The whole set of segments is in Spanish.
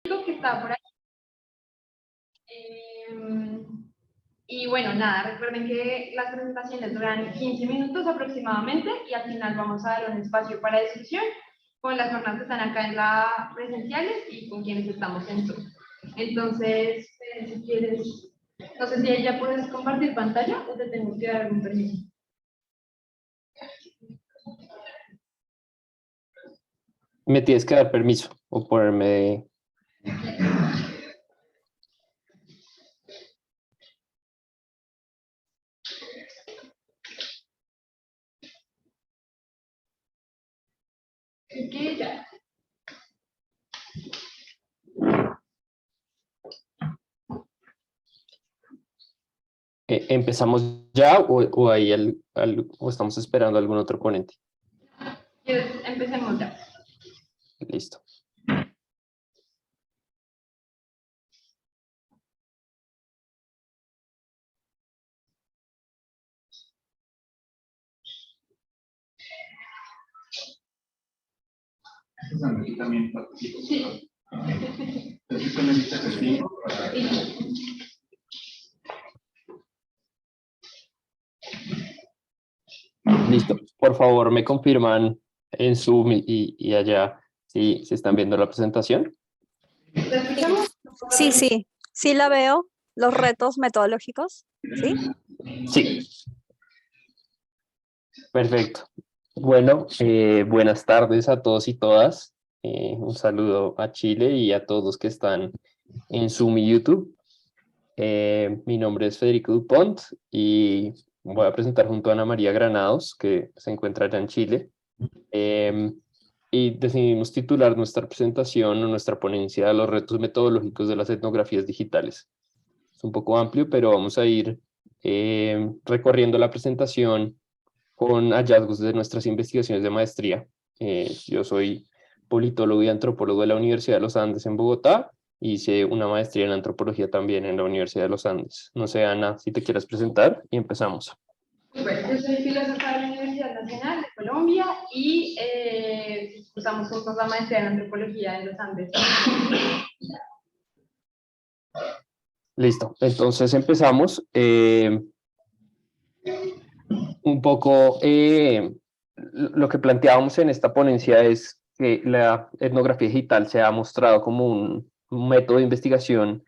que está por ahí. Y bueno, nada, recuerden que las presentaciones duran 15 minutos aproximadamente y al final vamos a dar un espacio para discusión con las personas que están acá en la presenciales y con quienes estamos en Zoom. Entonces, si quieres, no sé si ya puedes compartir pantalla o te tengo que dar algún permiso. Me tienes que dar permiso o ponerme... ¿Qué ya? ¿Empezamos ya o estamos esperando algún otro ponente? Empecemos ya. Listo. También participo. Sí. Entonces, con el perfil para... Listo. Por favor, me confirman en Zoom y allá si están viendo la presentación. Sí la veo. Los retos metodológicos, ¿sí? Sí. Perfecto. Bueno, buenas tardes a todos y todas. Un saludo a Chile y a todos que están en Zoom y YouTube. Mi nombre es Federico Dupont y voy a presentar junto a Ana María Granados, que se encuentra allá en Chile. Y decidimos titular nuestra presentación o nuestra ponencia a los retos metodológicos de las etnografías digitales. Es un poco amplio, pero vamos a ir recorriendo la presentación con hallazgos de nuestras investigaciones de maestría. Yo soy politólogo y antropólogo de la Universidad de los Andes en Bogotá. Hice una maestría en antropología también en la Universidad de los Andes. No sé, Ana, si te quieres presentar y empezamos. Bueno, yo soy filósofa de la Universidad Nacional de Colombia y usamos juntos la maestría en antropología en los Andes. Listo, entonces empezamos. Un poco lo que planteábamos en esta ponencia es que la etnografía digital se ha mostrado como un método de investigación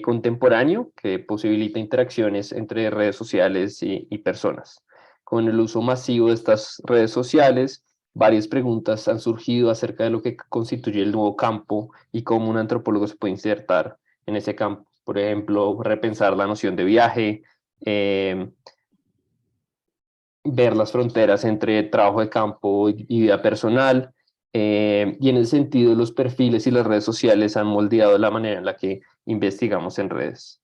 contemporáneo que posibilita interacciones entre redes sociales y personas. Con el uso masivo de estas redes sociales, varias preguntas han surgido acerca de lo que constituye el nuevo campo y cómo un antropólogo se puede insertar en ese campo. Por ejemplo, repensar la noción de viaje, ver las fronteras entre trabajo de campo y vida personal. Y en ese sentido, los perfiles y las redes sociales han moldeado la manera en la que investigamos en redes.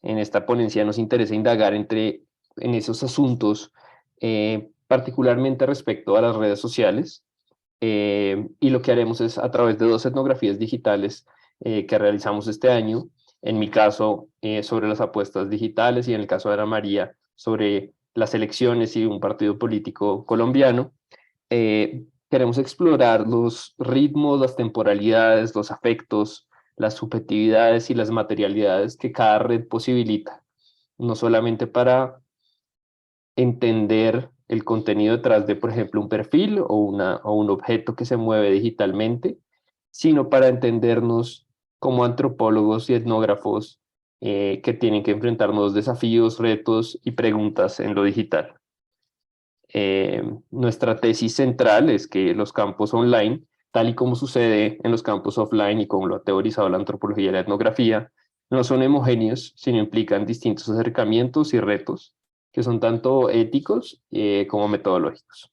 En esta ponencia nos interesa indagar en esos asuntos, particularmente respecto a las redes sociales. Y lo que haremos es a través de 2 etnografías digitales que realizamos este año. En mi caso, sobre las apuestas digitales y en el caso de Ana María, sobre las elecciones y un partido político colombiano. Queremos explorar los ritmos, las temporalidades, los afectos, las subjetividades y las materialidades que cada red posibilita, no solamente para entender el contenido detrás de, por ejemplo, un perfil o un objeto que se mueve digitalmente, sino para entendernos como antropólogos y etnógrafos que tienen que enfrentar nuevos desafíos, retos y preguntas en lo digital. Nuestra tesis central es que los campos online, tal y como sucede en los campos offline y como lo ha teorizado la antropología y la etnografía, no son homogéneos, sino implican distintos acercamientos y retos que son tanto éticos como metodológicos.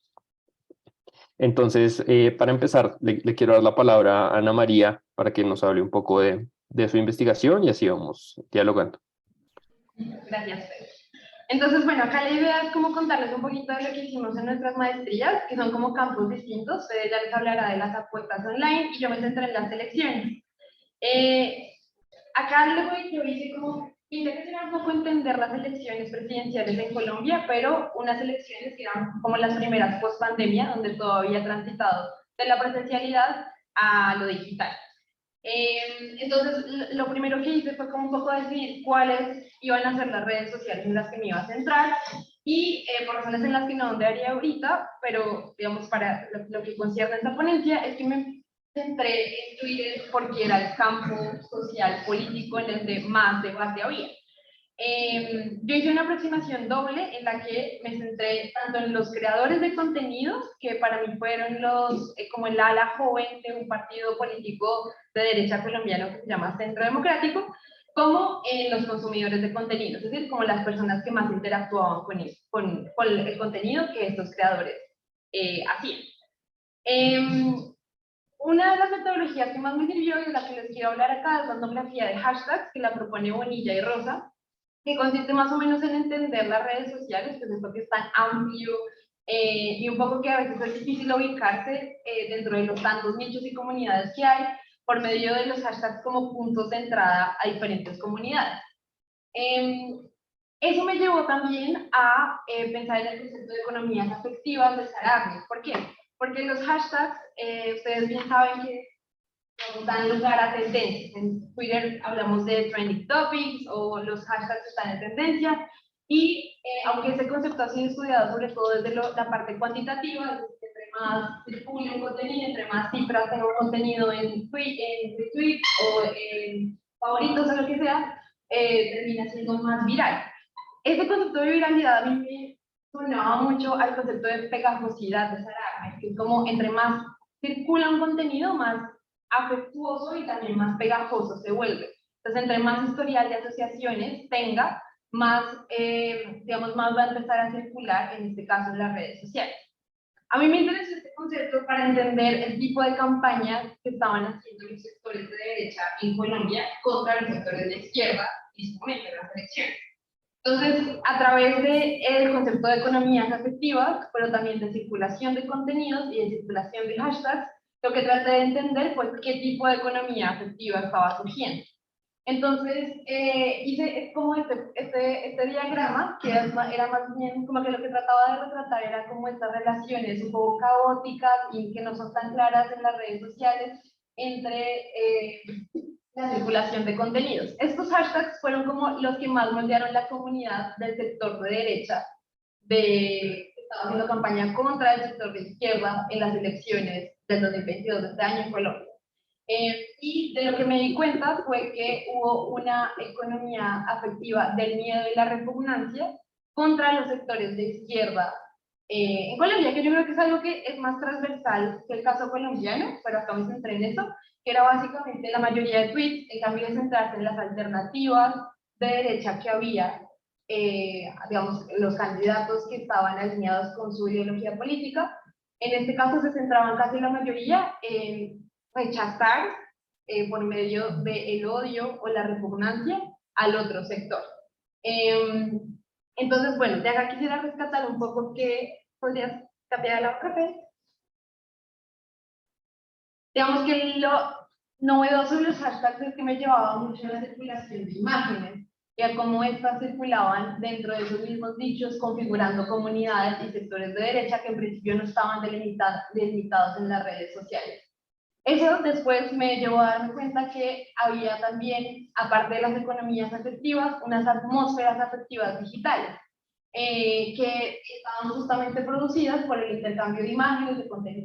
Entonces, para empezar, le quiero dar la palabra a Ana María para que nos hable un poco de su investigación y así vamos dialogando. Gracias, Pedro. Entonces, bueno, acá la idea es como contarles un poquito de lo que hicimos en nuestras maestrías, que son como campos distintos. Ustedes ya les hablará de las apuestas online y yo me centré en las elecciones. Acá luego yo hice como, intenté un poco entender las elecciones presidenciales en Colombia, pero unas elecciones que eran como las primeras post pandemia, donde todo había transitado de la presencialidad a lo digital. Entonces, lo primero que hice fue como un poco decidir cuáles iban a ser las redes sociales en las que me iba a centrar y por razones en las que no daría ahorita, pero digamos para lo que concierne a esta ponencia es que me centré en Twitter porque era el campo social político en el que más debate había. Yo hice una aproximación doble en la que me centré tanto en los creadores de contenidos, que para mí fueron los, como el ala joven de un partido político de derecha colombiano que se llama Centro Democrático, como en los consumidores de contenidos, es decir, como las personas que más interactuaban con el contenido que estos creadores hacían. Una de las metodologías que más me sirvió y de la que les quiero hablar acá es la etnografía de hashtags que la propone Bonilla y Rosa, que consiste más o menos en entender las redes sociales, pues esto que es tan amplio y un poco que a veces es difícil ubicarse dentro de los tantos nichos y comunidades que hay por medio de los hashtags como puntos de entrada a diferentes comunidades. Eso me llevó también a pensar en el concepto de economías afectivas de Sarabia. ¿Por qué? Porque los hashtags, ustedes bien saben que dan lugar a tendencias. En Twitter hablamos de trending topics o los hashtags están en tendencia y aunque ese concepto ha sido estudiado sobre todo desde la parte cuantitativa, es decir, entre más circule un contenido, entre más cifras tenga un contenido en retweet o en favoritos o lo que sea, termina siendo más viral. Ese concepto de viralidad a mí me sonaba mucho al concepto de pegajosidad de Sarabia, que es como entre más circula un contenido, más afectuoso y también más pegajoso se vuelve. Entonces, entre más historial de asociaciones tenga, más, digamos, más va a empezar a circular, en este caso, en las redes sociales. A mí me interesó este concepto para entender el tipo de campañas que estaban haciendo los sectores de derecha en Colombia contra los sectores de izquierda en su momento, en las elecciones. Entonces, a través del concepto de economías afectivas, pero también de circulación de contenidos y de circulación de hashtags, lo que traté de entender fue qué tipo de economía afectiva estaba surgiendo. Entonces, hice como este diagrama, que era más bien como que lo que trataba de retratar era como estas relaciones un poco caóticas y que no son tan claras en las redes sociales entre la circulación de contenidos. Estos hashtags fueron como los que más moldearon la comunidad del sector de derecha, que estaba haciendo campaña contra el sector de izquierda en las elecciones del 2022 de este año en Colombia. Y de lo que me di cuenta fue que hubo una economía afectiva del miedo y la repugnancia contra los sectores de izquierda en Colombia, que yo creo que es algo que es más transversal que el caso colombiano, pero acá me centré en eso, que era básicamente la mayoría de tweets, en cambio de centrarse en las alternativas de derecha que había, digamos, los candidatos que estaban alineados con su ideología política. En este caso se centraban casi la mayoría en rechazar por medio del odio o la repugnancia al otro sector. Entonces, bueno, de acá quisiera rescatar un poco que podrías cambiar la café. Digamos que lo novedoso de los hashtags es que me llevaba mucho a la circulación de imágenes y a cómo estas circulaban dentro de esos mismos dichos, configurando comunidades y sectores de derecha que en principio no estaban delimitados en las redes sociales. Eso después me llevó a darme cuenta que había también, aparte de las economías afectivas, unas atmósferas afectivas digitales que estaban justamente producidas por el intercambio de imágenes,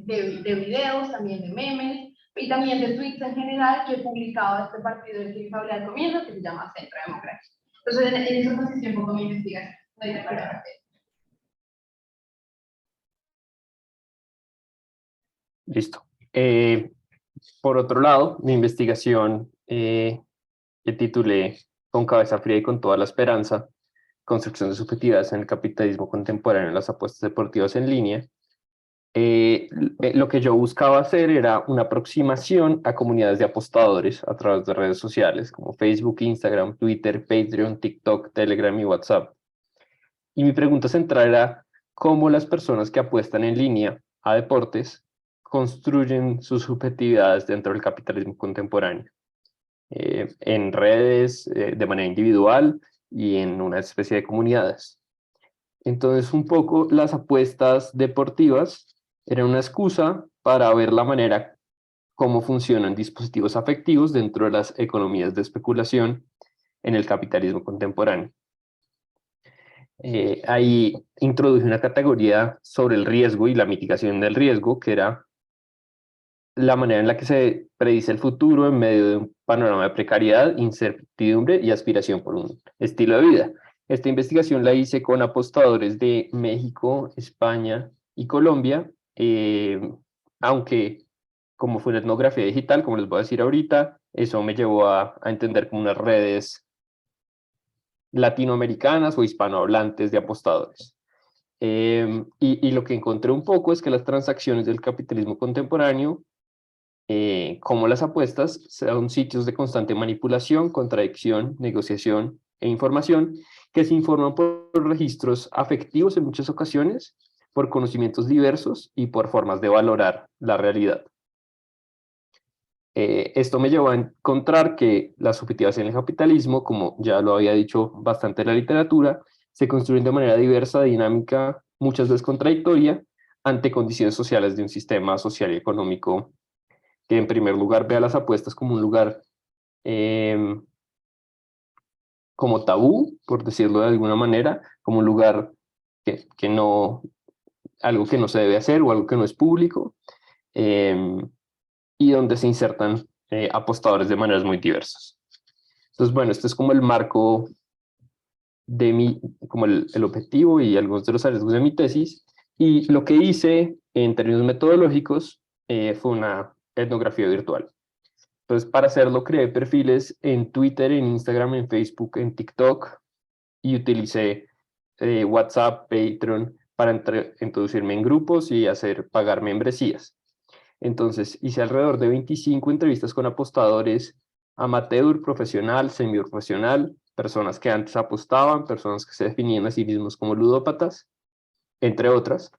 de videos, también de memes y también de tweets en general que publicaba este partido del que les hablé al comienzo, que se llama Centro Democrático. Entonces, en eso consistía un poco mi investigación. Listo. Por otro lado, mi investigación que titulé Con cabeza fría y con toda la esperanza, construcción de subjetividades en el capitalismo contemporáneo en las apuestas deportivas en línea, lo que yo buscaba hacer era una aproximación a comunidades de apostadores a través de redes sociales como Facebook, Instagram, Twitter, Patreon, TikTok, Telegram y WhatsApp. Y mi pregunta central era cómo las personas que apuestan en línea a deportes construyen sus subjetividades dentro del capitalismo contemporáneo, en redes, de manera individual y en una especie de comunidades. Entonces, un poco las apuestas deportivas eran una excusa para ver la manera cómo funcionan dispositivos afectivos dentro de las economías de especulación en el capitalismo contemporáneo. Ahí introduje una categoría sobre el riesgo y la mitigación del riesgo, que era la manera en la que se predice el futuro en medio de un panorama de precariedad, incertidumbre y aspiración por un estilo de vida. Esta investigación la hice con apostadores de México, España y Colombia, aunque como fue una etnografía digital, como les voy a decir ahorita, eso me llevó a entender como unas redes latinoamericanas o hispanohablantes de apostadores. Y lo que encontré un poco es que las transacciones del capitalismo contemporáneo, como las apuestas, son sitios de constante manipulación, contradicción, negociación e información que se informan por registros afectivos en muchas ocasiones, por conocimientos diversos y por formas de valorar la realidad. Esto me llevó a encontrar que las subjetividades en el capitalismo, como ya lo había dicho bastante en la literatura, se construyen de manera diversa, dinámica, muchas veces contradictoria, ante condiciones sociales de un sistema social y económico que en primer lugar ve a las apuestas como un lugar como tabú, por decirlo de alguna manera, como un lugar que no, algo que no se debe hacer o algo que no es público, y donde se insertan apostadores de maneras muy diversas. Entonces, bueno, este es como el marco de como el objetivo y algunos de los hallazgos de mi tesis, y lo que hice en términos metodológicos fue una etnografía virtual. Entonces, para hacerlo, creé perfiles en Twitter, en Instagram, en Facebook, en TikTok, y utilicé WhatsApp, Patreon, para introducirme en grupos y pagar membresías. Entonces, hice alrededor de 25 entrevistas con apostadores amateur, profesional, semiprofesional, personas que antes apostaban, personas que se definían a sí mismos como ludópatas, entre otras.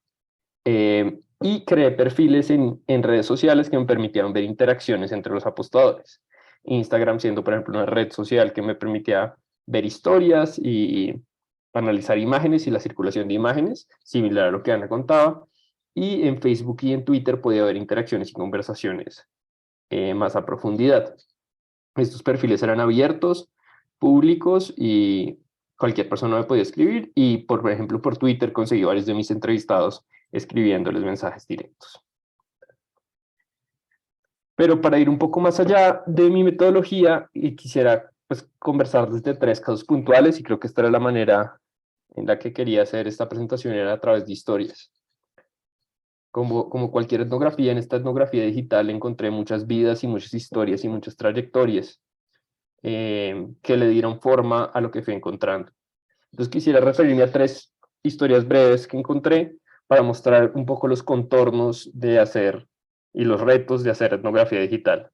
Y creé perfiles en redes sociales que me permitieron ver interacciones entre los apostadores. Instagram siendo, por ejemplo, una red social que me permitía ver historias y analizar imágenes y la circulación de imágenes, similar a lo que Ana contaba. Y en Facebook y en Twitter podía haber interacciones y conversaciones más a profundidad. Estos perfiles eran abiertos, públicos, y cualquier persona me podía escribir, y por ejemplo por Twitter conseguí varios de mis entrevistados escribiéndoles mensajes directos. Pero para ir un poco más allá de mi metodología, y quisiera pues, conversar desde 3 casos puntuales, y creo que esta era la manera en la que quería hacer esta presentación, era a través de historias. Como cualquier etnografía, en esta etnografía digital encontré muchas vidas y muchas historias y muchas trayectorias que le dieron forma a lo que fui encontrando. Entonces quisiera referirme a 3 historias breves que encontré para mostrar un poco los contornos de hacer y los retos de hacer etnografía digital.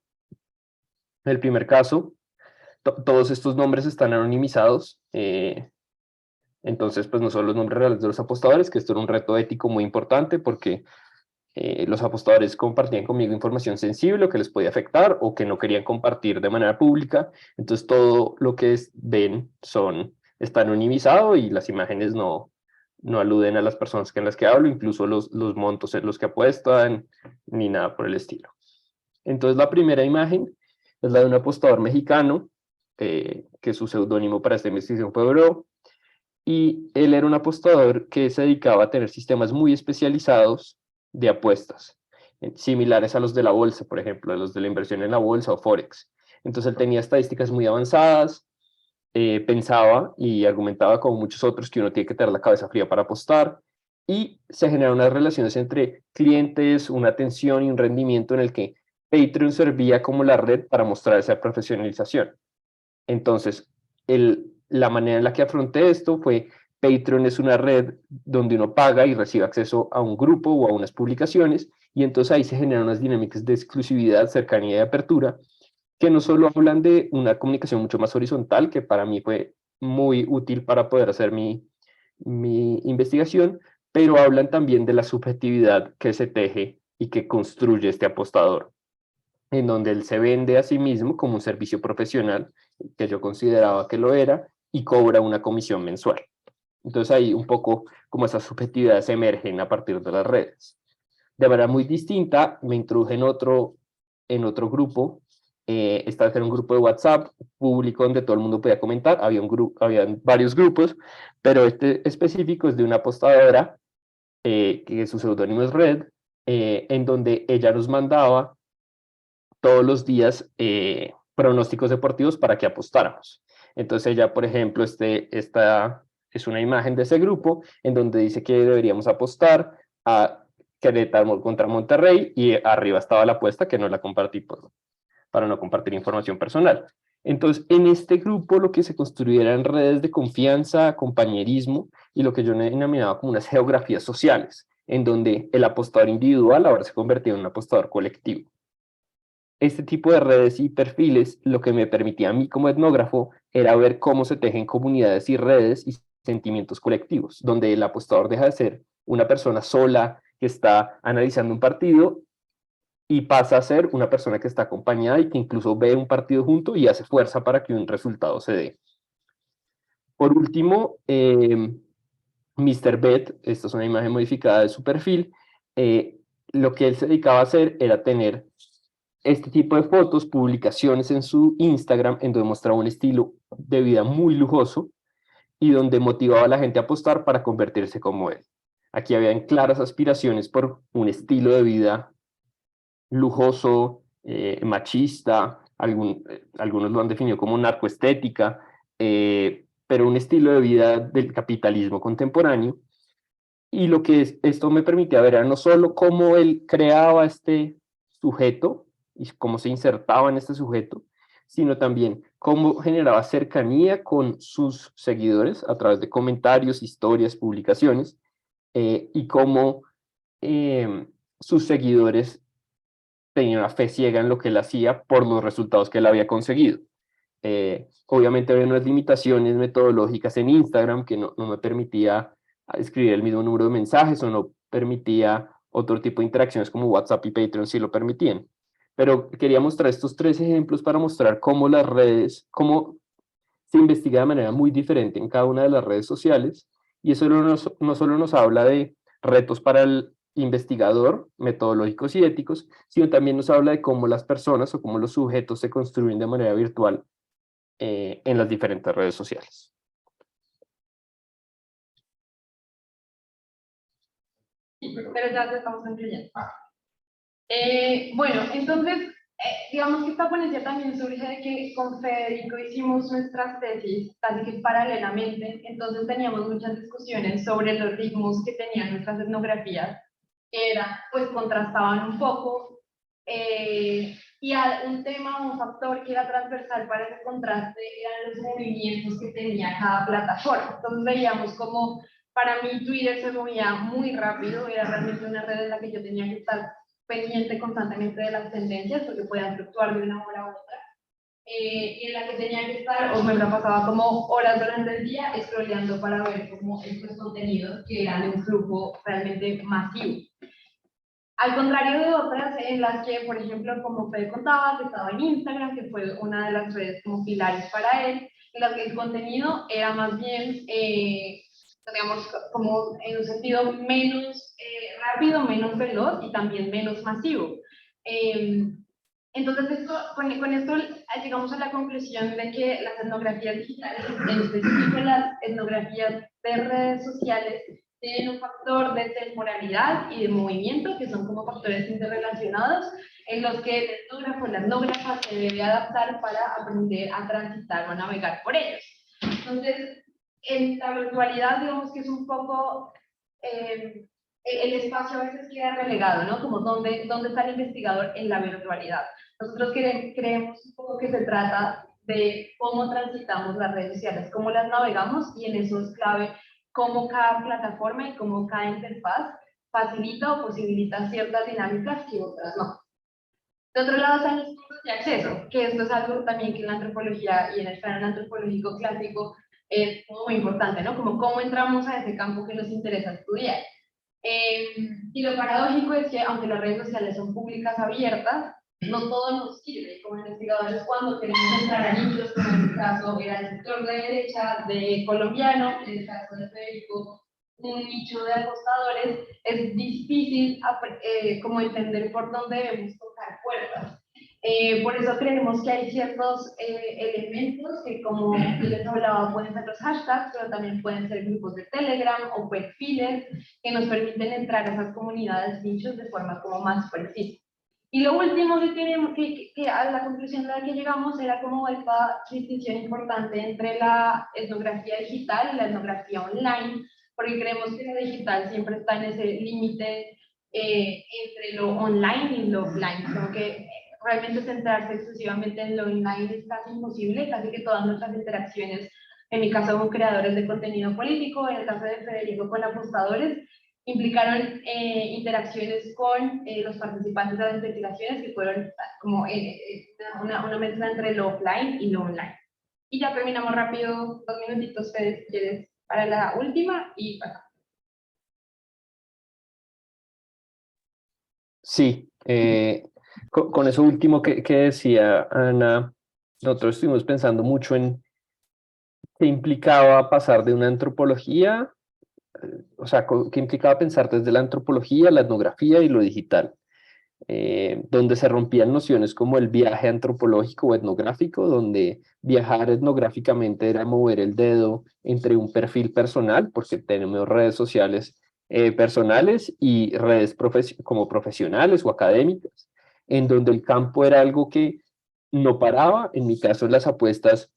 El primer caso, todos estos nombres están anonimizados, entonces pues no son los nombres reales de los apostadores, que esto era un reto ético muy importante porque los apostadores compartían conmigo información sensible o que les podía afectar o que no querían compartir de manera pública. Entonces todo lo que ven está anonimizado y las imágenes no aluden a las personas en las que hablo, incluso los montos en los que apuestan, ni nada por el estilo. Entonces la primera imagen es la de un apostador mexicano, que su seudónimo para esta investigación fue Bro, y él era un apostador que se dedicaba a tener sistemas muy especializados de apuestas, similares a los de la bolsa, por ejemplo, a los de la inversión en la bolsa o Forex. Entonces él tenía estadísticas muy avanzadas, pensaba y argumentaba como muchos otros que uno tiene que tener la cabeza fría para apostar, y se generan unas relaciones entre clientes, una atención y un rendimiento en el que Patreon servía como la red para mostrar esa profesionalización. Entonces, la manera en la que afronté esto fue: Patreon es una red donde uno paga y recibe acceso a un grupo o a unas publicaciones, y entonces ahí se generan unas dinámicas de exclusividad, cercanía y apertura, que no solo hablan de una comunicación mucho más horizontal, que para mí fue muy útil para poder hacer mi investigación, pero hablan también de la subjetividad que se teje y que construye este apostador, en donde él se vende a sí mismo como un servicio profesional, que yo consideraba que lo era, y cobra una comisión mensual. Entonces ahí un poco como esas subjetividades emergen a partir de las redes. De manera muy distinta, me introduje en otro en otro grupo. Esta vez era un grupo de WhatsApp público donde todo el mundo podía comentar. Habían varios grupos, pero este específico es de una apostadora, que su seudónimo es Red, en donde ella nos mandaba todos los días pronósticos deportivos para que apostáramos. Entonces ella, por ejemplo, esta es una imagen de ese grupo en donde dice que deberíamos apostar a Querétaro contra Monterrey, y arriba estaba la apuesta, que no la compartí para no compartir información personal. Entonces, en este grupo lo que se construía eran redes de confianza, compañerismo, y lo que yo denominaba como unas geografías sociales, en donde el apostador individual ahora se convertía en un apostador colectivo. Este tipo de redes y perfiles lo que me permitía a mí como etnógrafo era ver cómo se tejen comunidades y redes y sentimientos colectivos, donde el apostador deja de ser una persona sola que está analizando un partido y pasa a ser una persona que está acompañada y que incluso ve un partido junto y hace fuerza para que un resultado se dé. Por último, Mr. Bet, esta es una imagen modificada de su perfil, lo que él se dedicaba a hacer era tener este tipo de fotos, publicaciones en su Instagram, en donde mostraba un estilo de vida muy lujoso y donde motivaba a la gente a apostar para convertirse como él. Aquí habían claras aspiraciones por un estilo de vida lujoso, machista, algunos lo han definido como narcoestética, pero un estilo de vida del capitalismo contemporáneo. Y lo que esto me permitía ver era no solo cómo él creaba este sujeto y cómo se insertaba en este sujeto, sino también cómo generaba cercanía con sus seguidores a través de comentarios, historias, publicaciones, y cómo sus seguidores tenían una fe ciega en lo que él hacía por los resultados que él había conseguido. Obviamente había unas limitaciones metodológicas en Instagram que no me permitía escribir el mismo número de mensajes, o no permitía otro tipo de interacciones como WhatsApp y Patreon sí lo permitían. Pero quería mostrar estos 3 ejemplos para mostrar cómo las redes, cómo se investiga de manera muy diferente en cada una de las redes sociales, y eso no solo nos habla de retos para el investigador, metodológicos y éticos, sino también nos habla de cómo las personas o cómo los sujetos se construyen de manera virtual en las diferentes redes sociales. Pero ya estamos concluyendo. Bueno, entonces, digamos que esta ponencia también surge de que con Federico hicimos nuestras tesis casi que paralelamente, entonces teníamos muchas discusiones sobre los ritmos que tenían nuestras etnografías, que pues contrastaban un poco, y un tema, un factor que era transversal para ese contraste eran los movimientos que tenía cada plataforma. Entonces veíamos como para mí Twitter se movía muy rápido, era realmente una red en la que yo tenía que estar pendiente constantemente de las tendencias porque podían fluctuar de una hora a otra, y en la que tenía que estar, o me la pasaba como horas durante el día scrolleando para ver como estos contenidos que eran de un flujo realmente masivo. Al contrario de otras en las que, por ejemplo, como Fede contaba, que estaba en Instagram, que fue una de las redes como pilares para él, en las que el contenido era más bien, digamos, como en un sentido menos rápido, menos veloz y también menos masivo. Entonces, con esto llegamos a la conclusión de que las etnografías digitales, en específico las etnografías de redes sociales, tienen un factor de temporalidad y de movimiento, que son como factores interrelacionados, en los que el etnógrafo o la etnógrafa se debe adaptar para aprender a transitar o a navegar por ellos. Entonces, en la virtualidad, digamos que es un poco, el espacio a veces queda relegado, ¿no? Como dónde está el investigador en la virtualidad. Nosotros creemos un poco que se trata de cómo transitamos las redes sociales, cómo las navegamos, y en eso es clave cómo cada plataforma y cómo cada interfaz facilita o posibilita ciertas dinámicas que otras no. De otro lado están los puntos de acceso, que esto es algo también que en la antropología y en el canon antropológico clásico es muy importante, ¿no? Como cómo entramos a ese campo que nos interesa estudiar. Y lo paradójico es que, aunque las redes sociales son públicas abiertas, no todo nos sirve. Como investigadores, cuando queremos entrar a nichos, como en el caso era el sector de derecha, de colombiano, en el caso de Federico, un nicho de apostadores, es difícil como entender por dónde debemos tocar puertas. Por eso creemos que hay ciertos elementos que, como les hablaba, pueden ser los hashtags, pero también pueden ser grupos de Telegram o perfiles que nos permiten entrar a esas comunidades nichos de forma como más precisa. Y lo último que queremos, que a la conclusión a la que llegamos era como esta distinción importante entre la etnografía digital y la etnografía online, porque creemos que la digital siempre está en ese límite entre lo online y lo offline, como que realmente centrarse exclusivamente en lo online es casi imposible, casi que todas nuestras interacciones, en mi caso con creadores de contenido político, en el caso de Federico con apostadores, implicaron interacciones con los participantes de las investigaciones que fueron como una mezcla entre lo offline y lo online. Y ya terminamos rápido, 2 minutitos, Fede, si quieres, para la última y pasamos. Sí, con eso último que decía Ana, nosotros estuvimos pensando mucho en qué implicaba pasar de una antropología, o sea, qué implicaba pensar desde la antropología, la etnografía y lo digital, donde se rompían nociones como el viaje antropológico o etnográfico, donde viajar etnográficamente era mover el dedo entre un perfil personal, porque tenemos redes sociales personales y redes como profesionales o académicas, en donde el campo era algo que no paraba. En mi caso, en las apuestas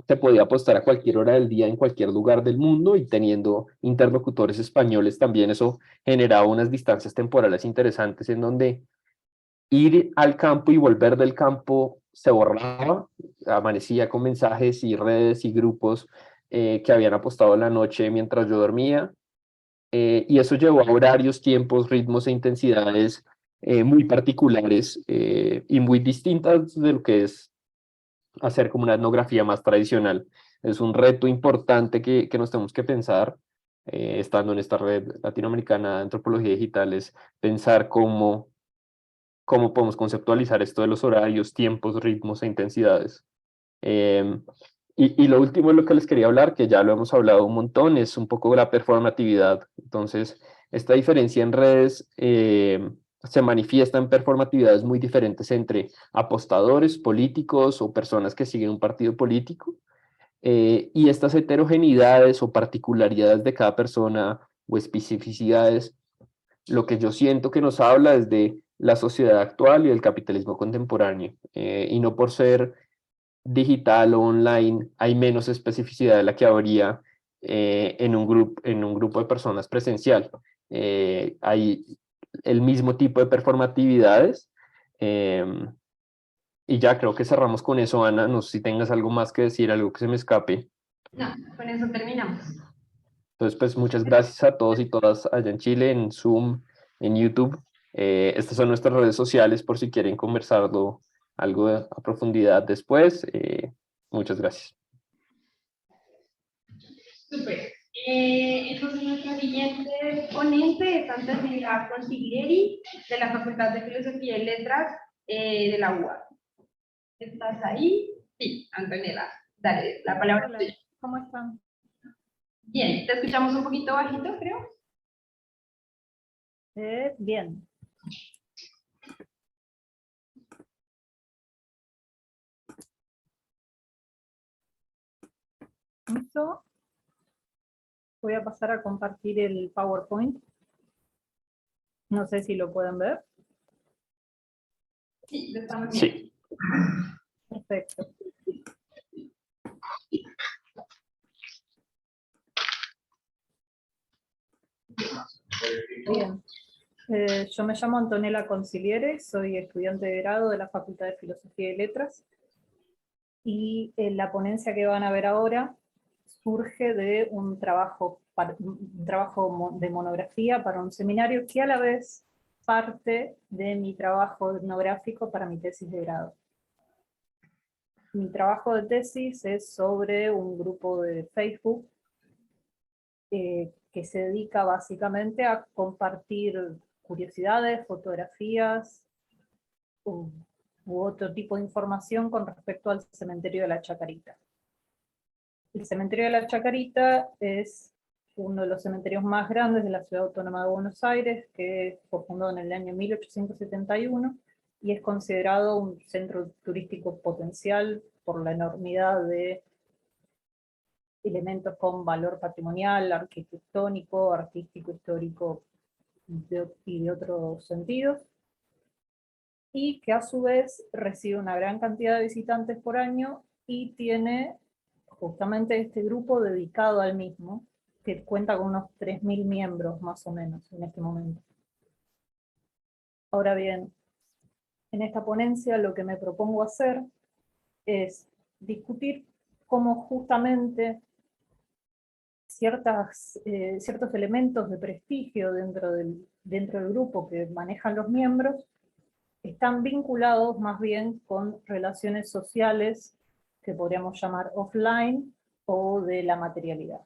se podía apostar a cualquier hora del día en cualquier lugar del mundo, y teniendo interlocutores españoles también eso generaba unas distancias temporales interesantes en donde ir al campo y volver del campo se borraba, amanecía con mensajes y redes y grupos que habían apostado la noche mientras yo dormía, y eso llevó a horarios, tiempos, ritmos e intensidades muy particulares y muy distintas de lo que es hacer como una etnografía más tradicional. Es un reto importante que nos tenemos que pensar, estando en esta red latinoamericana de antropología digital, es pensar cómo podemos conceptualizar esto de los horarios, tiempos, ritmos e intensidades. Y lo último de lo que les quería hablar, que ya lo hemos hablado un montón, es un poco la performatividad. Entonces, esta diferencia en redes se manifiesta en performatividades muy diferentes entre apostadores, políticos o personas que siguen un partido político. Y estas heterogeneidades o particularidades de cada persona o especificidades, lo que yo siento que nos habla es de la sociedad actual y el capitalismo contemporáneo, y no por ser digital o online hay menos especificidad de la que habría en un grupo de personas presencial. Hay el mismo tipo de performatividades. Y ya creo que cerramos con eso, Ana. No sé si tengas algo más que decir, algo que se me escape. No, con eso terminamos. Entonces, pues muchas gracias a todos y todas allá en Chile, en Zoom, en YouTube. Estas son nuestras redes sociales por si quieren conversarlo algo a profundidad después. Muchas gracias. Súper. Entonces, nuestra siguiente ponente es Antonella Consiglieri, de la Facultad de Filosofía y Letras de la UA. ¿Estás ahí? Sí, Antonella. Dale, la palabra es Hola, tuya. ¿cómo están? Bien, te escuchamos un poquito bajito, creo. Bien. Listo. Voy a pasar a compartir el PowerPoint. No sé si lo pueden ver. Sí, lo estamos viendo. Sí. Perfecto. Bien. Yo me llamo Antonella Consigliere, soy estudiante de grado de la Facultad de Filosofía y Letras, y la ponencia que van a ver ahora surge de un trabajo de monografía para un seminario que a la vez parte de mi trabajo etnográfico para mi tesis de grado. Mi trabajo de tesis es sobre un grupo de Facebook que se dedica básicamente a compartir curiosidades, fotografías u otro tipo de información con respecto al cementerio de la Chacarita. El cementerio de la Chacarita es uno de los cementerios más grandes de la Ciudad Autónoma de Buenos Aires, que fue fundado en el año 1871, y es considerado un centro turístico potencial por la enormidad de elementos con valor patrimonial, arquitectónico, artístico, histórico y de otros sentidos, y que a su vez recibe una gran cantidad de visitantes por año y tiene justamente este grupo dedicado al mismo, que cuenta con unos 3.000 miembros más o menos en este momento. Ahora bien, en esta ponencia lo que me propongo hacer es discutir cómo justamente ciertos elementos de prestigio dentro del grupo que manejan los miembros están vinculados más bien con relaciones sociales que podríamos llamar offline o de la materialidad.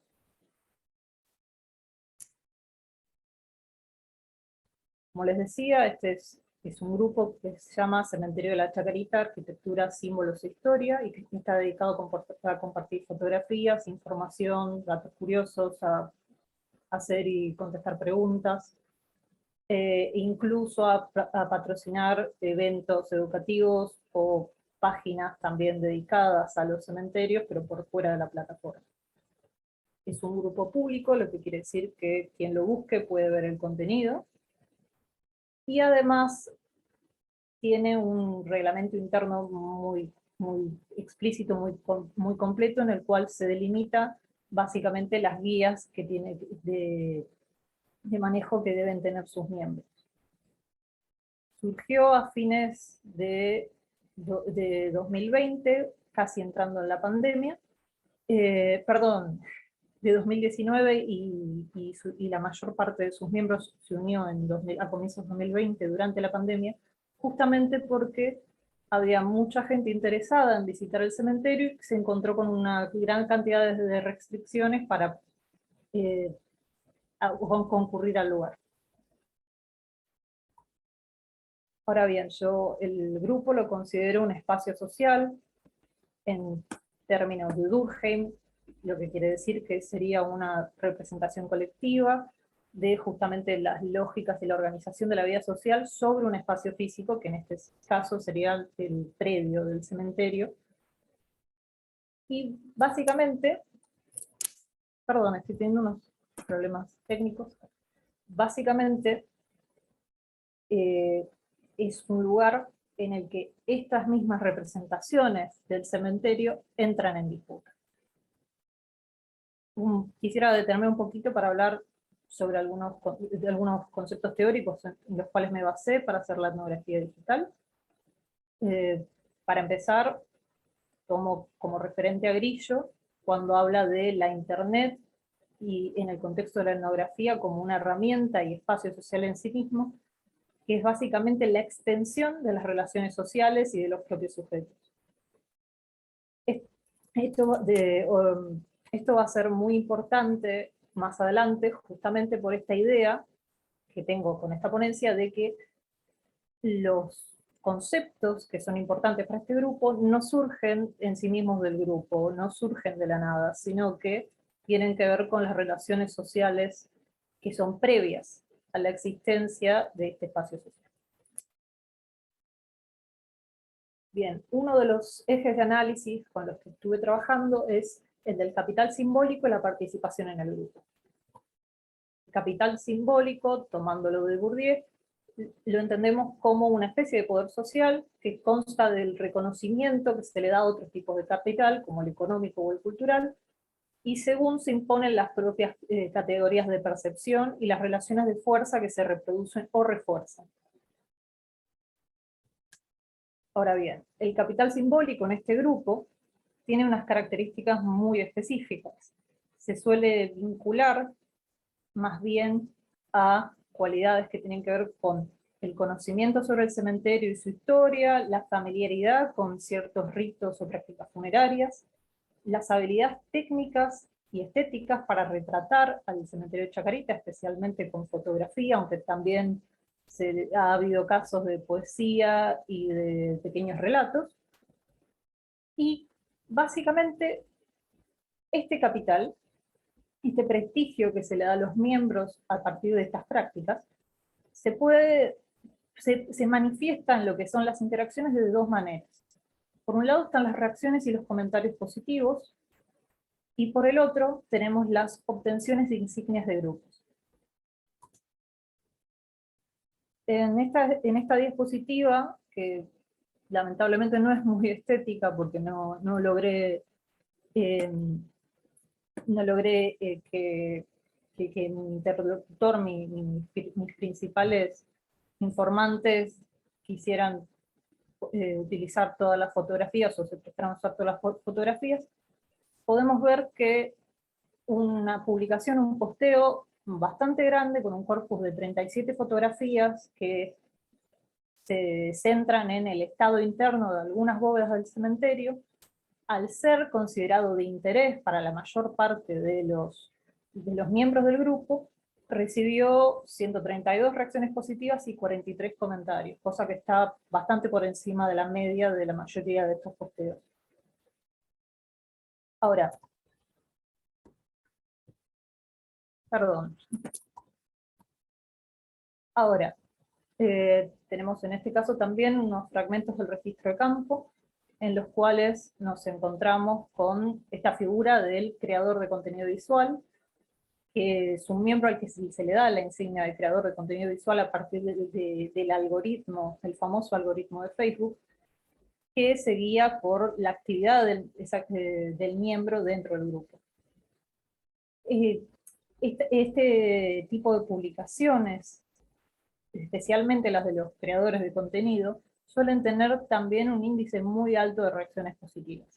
Como les decía, este es un grupo que se llama Cementerio de la Chacarita, Arquitectura, Símbolos e Historia, y que está dedicado a compartir fotografías, información, datos curiosos, a hacer y contestar preguntas, incluso a patrocinar eventos educativos o páginas también dedicadas a los cementerios, pero por fuera de la plataforma. Es un grupo público, lo que quiere decir que quien lo busque puede ver el contenido, y además tiene un reglamento interno muy explícito, muy completo, en el cual se delimita básicamente las guías que tiene de manejo que deben tener sus miembros. Surgió a fines de 2020, casi entrando en la pandemia, perdón, de 2019, y la mayor parte de sus miembros se unió a comienzos de 2020 durante la pandemia, justamente porque había mucha gente interesada en visitar el cementerio y se encontró con una gran cantidad de restricciones para concurrir al lugar. Ahora bien, yo el grupo lo considero un espacio social en términos de Durkheim, lo que quiere decir que sería una representación colectiva de justamente las lógicas de la organización de la vida social sobre un espacio físico, que en este caso sería el predio del cementerio. Y básicamente, perdón, estoy teniendo unos problemas técnicos, básicamente es un lugar en el que estas mismas representaciones del cementerio entran en disputa. Quisiera detenerme un poquito para hablar sobre algunos conceptos teóricos en los cuales me basé para hacer la etnografía digital. Para empezar, tomo como referente a Grillo cuando habla de la Internet y en el contexto de la etnografía como una herramienta y espacio social en sí mismo, que es básicamente la extensión de las relaciones sociales y de los propios sujetos. Esto va a ser muy importante más adelante, justamente por esta idea que tengo con esta ponencia de que los conceptos que son importantes para este grupo no surgen en sí mismos del grupo, no surgen de la nada, sino que tienen que ver con las relaciones sociales que son previas a la existencia de este espacio social. Bien, uno de los ejes de análisis con los que estuve trabajando es el del capital simbólico y la participación en el grupo. El capital simbólico, tomándolo de Bourdieu, lo entendemos como una especie de poder social que consta del reconocimiento que se le da a otros tipos de capital, como el económico o el cultural, y según se imponen las propias categorías de percepción y las relaciones de fuerza que se reproducen o refuerzan. Ahora bien, el capital simbólico en este grupo tiene unas características muy específicas. Se suele vincular más bien a cualidades que tienen que ver con el conocimiento sobre el cementerio y su historia, la familiaridad con ciertos ritos o prácticas funerarias, las habilidades técnicas y estéticas para retratar al cementerio de Chacarita, especialmente con fotografía, aunque también ha habido casos de poesía y de pequeños relatos. Y básicamente este capital, este prestigio que se le da a los miembros a partir de estas prácticas, se puede se manifiesta en lo que son las interacciones de dos maneras. Por un lado están las reacciones y los comentarios positivos, y por el otro tenemos las obtenciones de insignias de grupos. En esta diapositiva, que lamentablemente no es muy estética porque no logré que mi interlocutor, mis principales informantes quisieran utilizar todas las fotografías o se prestaran a usar todas las fotografías, podemos ver que una publicación, un posteo bastante grande con un corpus de 37 fotografías que se centran en el estado interno de algunas bóvedas del cementerio, al ser considerado de interés para la mayor parte de los miembros del grupo, recibió 132 reacciones positivas y 43 comentarios, cosa que está bastante por encima de la media de la mayoría de estos posteos. Ahora, perdón. Ahora, tenemos en este caso también unos fragmentos del registro de campo, en los cuales nos encontramos con esta figura del creador de contenido visual, que es un miembro al que se le da la insignia de creador de contenido visual a partir del algoritmo, el famoso algoritmo de Facebook, que se guía por la actividad del miembro dentro del grupo. Este tipo de publicaciones, especialmente las de los creadores de contenido, suelen tener también un índice muy alto de reacciones positivas.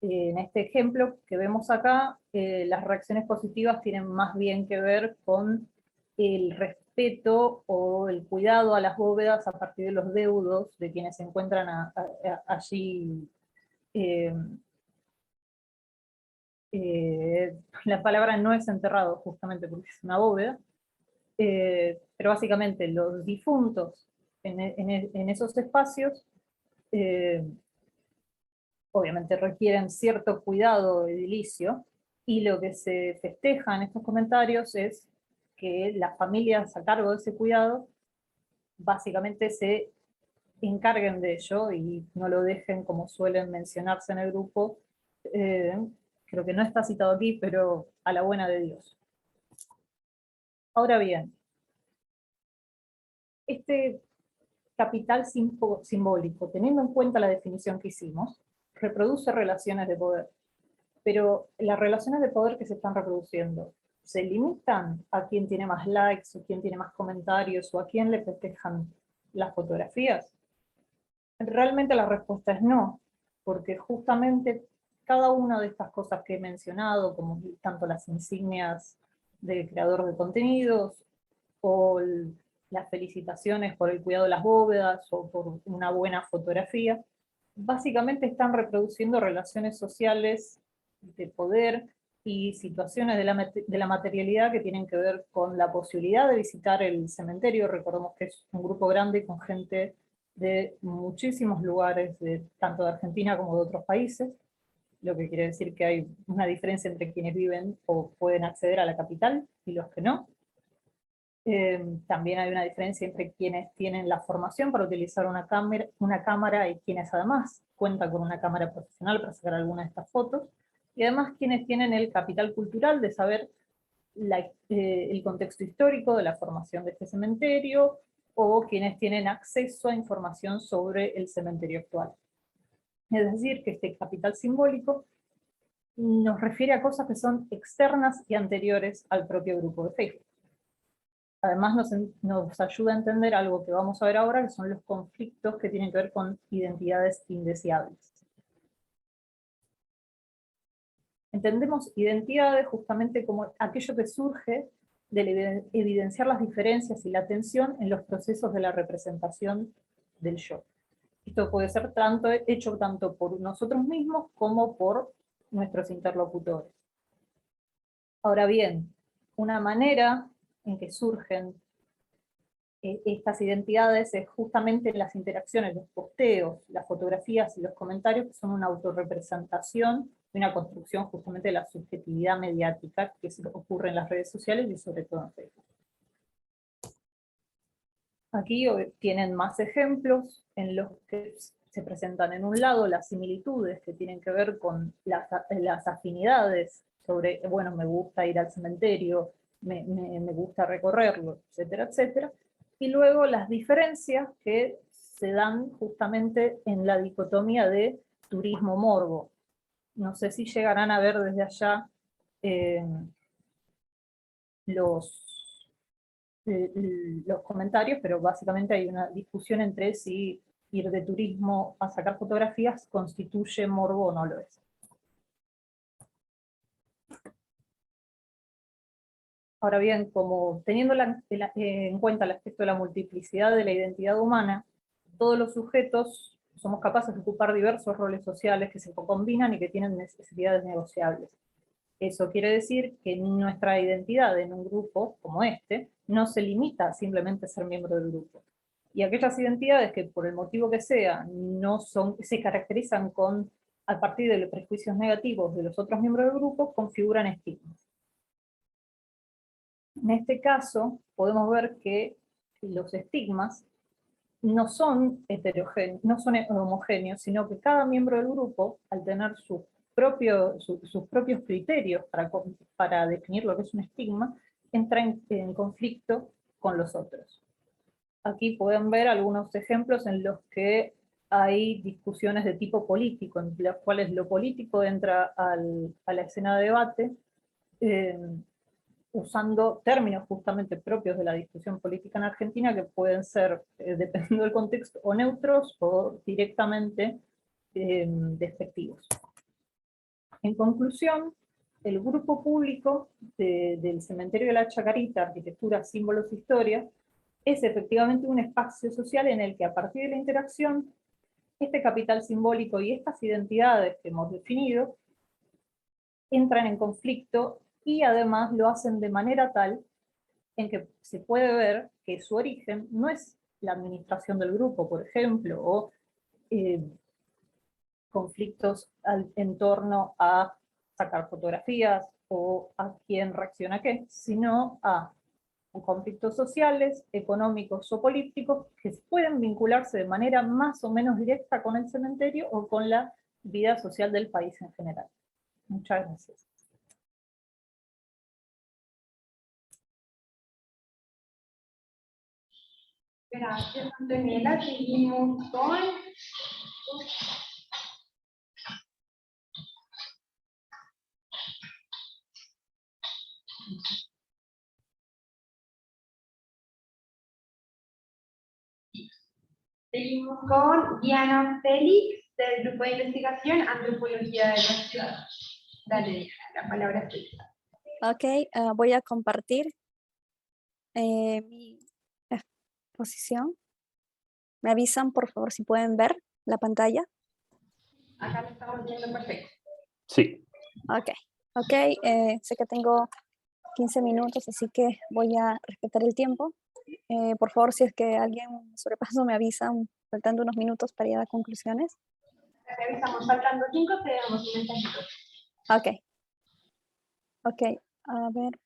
En este ejemplo que vemos acá, las reacciones positivas tienen más bien que ver con el respeto o el cuidado a las bóvedas a partir de los deudos de quienes se encuentran allí. La palabra no es enterrado, justamente porque es una bóveda, pero básicamente los difuntos en esos espacios obviamente requieren cierto cuidado edilicio, y lo que se festeja en estos comentarios es que las familias a cargo de ese cuidado básicamente se encarguen de ello y no lo dejen, como suelen mencionarse en el grupo, creo que no está citado aquí, pero a la buena de Dios. Ahora bien, este capital simbólico, teniendo en cuenta la definición que hicimos, reproduce relaciones de poder. Pero las relaciones de poder que se están reproduciendo, ¿se limitan a quién tiene más likes, o quién tiene más comentarios, o a quién le festejan las fotografías? Realmente la respuesta es no, porque justamente cada una de estas cosas que he mencionado, como tanto las insignias del creador de contenidos, o las felicitaciones por el cuidado de las bóvedas, o por una buena fotografía, básicamente están reproduciendo relaciones sociales de poder y situaciones de la materialidad que tienen que ver con la posibilidad de visitar el cementerio. Recordemos que es un grupo grande con gente de muchísimos lugares, tanto de Argentina como de otros países, lo que quiere decir que hay una diferencia entre quienes viven o pueden acceder a la capital y los que no. También hay una diferencia entre quienes tienen la formación para utilizar una cámara y quienes además cuentan con una cámara profesional para sacar alguna de estas fotos, y además quienes tienen el capital cultural de saber el contexto histórico de la formación de este cementerio, o quienes tienen acceso a información sobre el cementerio actual. Es decir, que este capital simbólico nos refiere a cosas que son externas y anteriores al propio grupo de Facebook. Además nos ayuda a entender algo que vamos a ver ahora, que son los conflictos que tienen que ver con identidades indeseables. Entendemos identidades justamente como aquello que surge de evidenciar las diferencias y la tensión en los procesos de la representación del yo. Esto puede ser hecho tanto por nosotros mismos como por nuestros interlocutores. Ahora bien, una manera en que surgen estas identidades es justamente en las interacciones, los posteos, las fotografías y los comentarios, que son una autorrepresentación y una construcción justamente de la subjetividad mediática que ocurre en las redes sociales y sobre todo en Facebook. Aquí tienen más ejemplos en los que se presentan en un lado las similitudes que tienen que ver con las afinidades sobre, bueno, me gusta ir al cementerio, me gusta recorrerlo, etcétera, etcétera, y luego las diferencias que se dan justamente en la dicotomía de turismo-morbo. No sé si llegarán a ver desde allá los comentarios, pero básicamente hay una discusión entre si ir de turismo a sacar fotografías constituye morbo o no lo es. Ahora bien, como teniendo en cuenta el aspecto de la multiplicidad de la identidad humana, todos los sujetos somos capaces de ocupar diversos roles sociales que se combinan y que tienen necesidades negociables. Eso quiere decir que nuestra identidad en un grupo como este no se limita a simplemente ser miembro del grupo. Y aquellas identidades que por el motivo que sea se caracterizan a partir de los prejuicios negativos de los otros miembros del grupo, configuran estigmas. En este caso podemos ver que los estigmas no son heterogéneos, no son homogéneos, sino que cada miembro del grupo, al tener sus propios criterios para definir lo que es un estigma, entra en conflicto con los otros. Aquí pueden ver algunos ejemplos en los que hay discusiones de tipo político, en las cuales lo político entra a la escena de debate, usando términos justamente propios de la discusión política en Argentina, que pueden ser, dependiendo del contexto, o neutros o directamente despectivos. En conclusión, el grupo público del Cementerio de la Chacarita, Arquitectura, Símbolos, Historia, es efectivamente un espacio social en el que a partir de la interacción, este capital simbólico y estas identidades que hemos definido entran en conflicto y además lo hacen de manera tal en que se puede ver que su origen no es la administración del grupo, por ejemplo, o conflictos en torno a sacar fotografías o a quién reacciona a qué, sino a conflictos sociales, económicos o políticos que pueden vincularse de manera más o menos directa con el cementerio o con la vida social del país en general. Muchas gracias. Gracias, Antonella. Seguimos con... Seguimos con Diana Félix, del Grupo de Investigación Antropología de la Ciudad. Dale, Diana, la palabra es tuya. Ok, voy a compartir mi exposición. ¿Me avisan, por favor, si pueden ver la pantalla? Acá lo estamos viendo perfecto. Sí. Ok, sé que tengo 15 minutos, así que voy a respetar el tiempo. Por favor, si es que alguien sobrepaso, me avisan, faltando unos minutos para ir a conclusiones. Revisamos faltando 5, te damos un mensajito. Ok, a ver.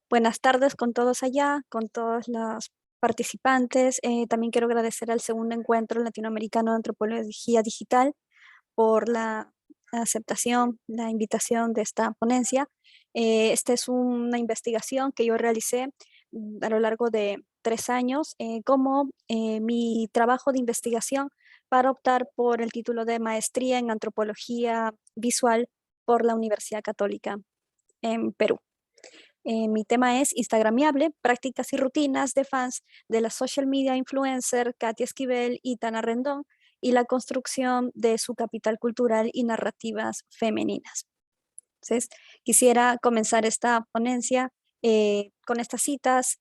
Buenas tardes con todos allá, con todos los participantes. También quiero agradecer al segundo encuentro latinoamericano de antropología digital por la aceptación, la invitación de esta ponencia. Esta es una investigación que yo realicé a lo largo de 3 años como mi trabajo de investigación para optar por el título de maestría en antropología visual por la Universidad Católica en Perú. Mi tema es Instagramiable, prácticas y rutinas de fans de la social media influencer Katia Esquivel y Tana Rendón y la construcción de su capital cultural y narrativas femeninas. Entonces, quisiera comenzar esta ponencia con estas citas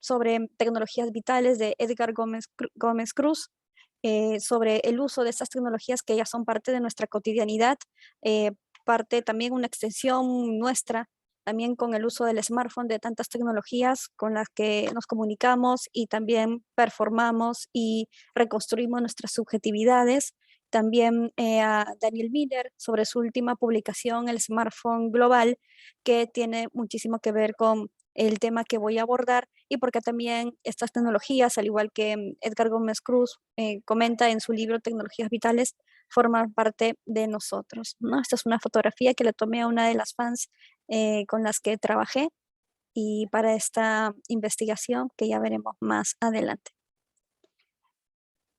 sobre tecnologías vitales de Edgar Gómez Cruz, sobre el uso de estas tecnologías que ya son parte de nuestra cotidianidad, parte también una extensión nuestra, también con el uso del smartphone, de tantas tecnologías con las que nos comunicamos y también performamos y reconstruimos nuestras subjetividades. también a Daniel Miller sobre su última publicación, el smartphone global, que tiene muchísimo que ver con el tema que voy a abordar y porque también estas tecnologías, al igual que Edgar Gómez Cruz comenta en su libro Tecnologías Vitales, forman parte de nosotros, ¿no? Esta es una fotografía que le tomé a una de las fans con las que trabajé y para esta investigación que ya veremos más adelante.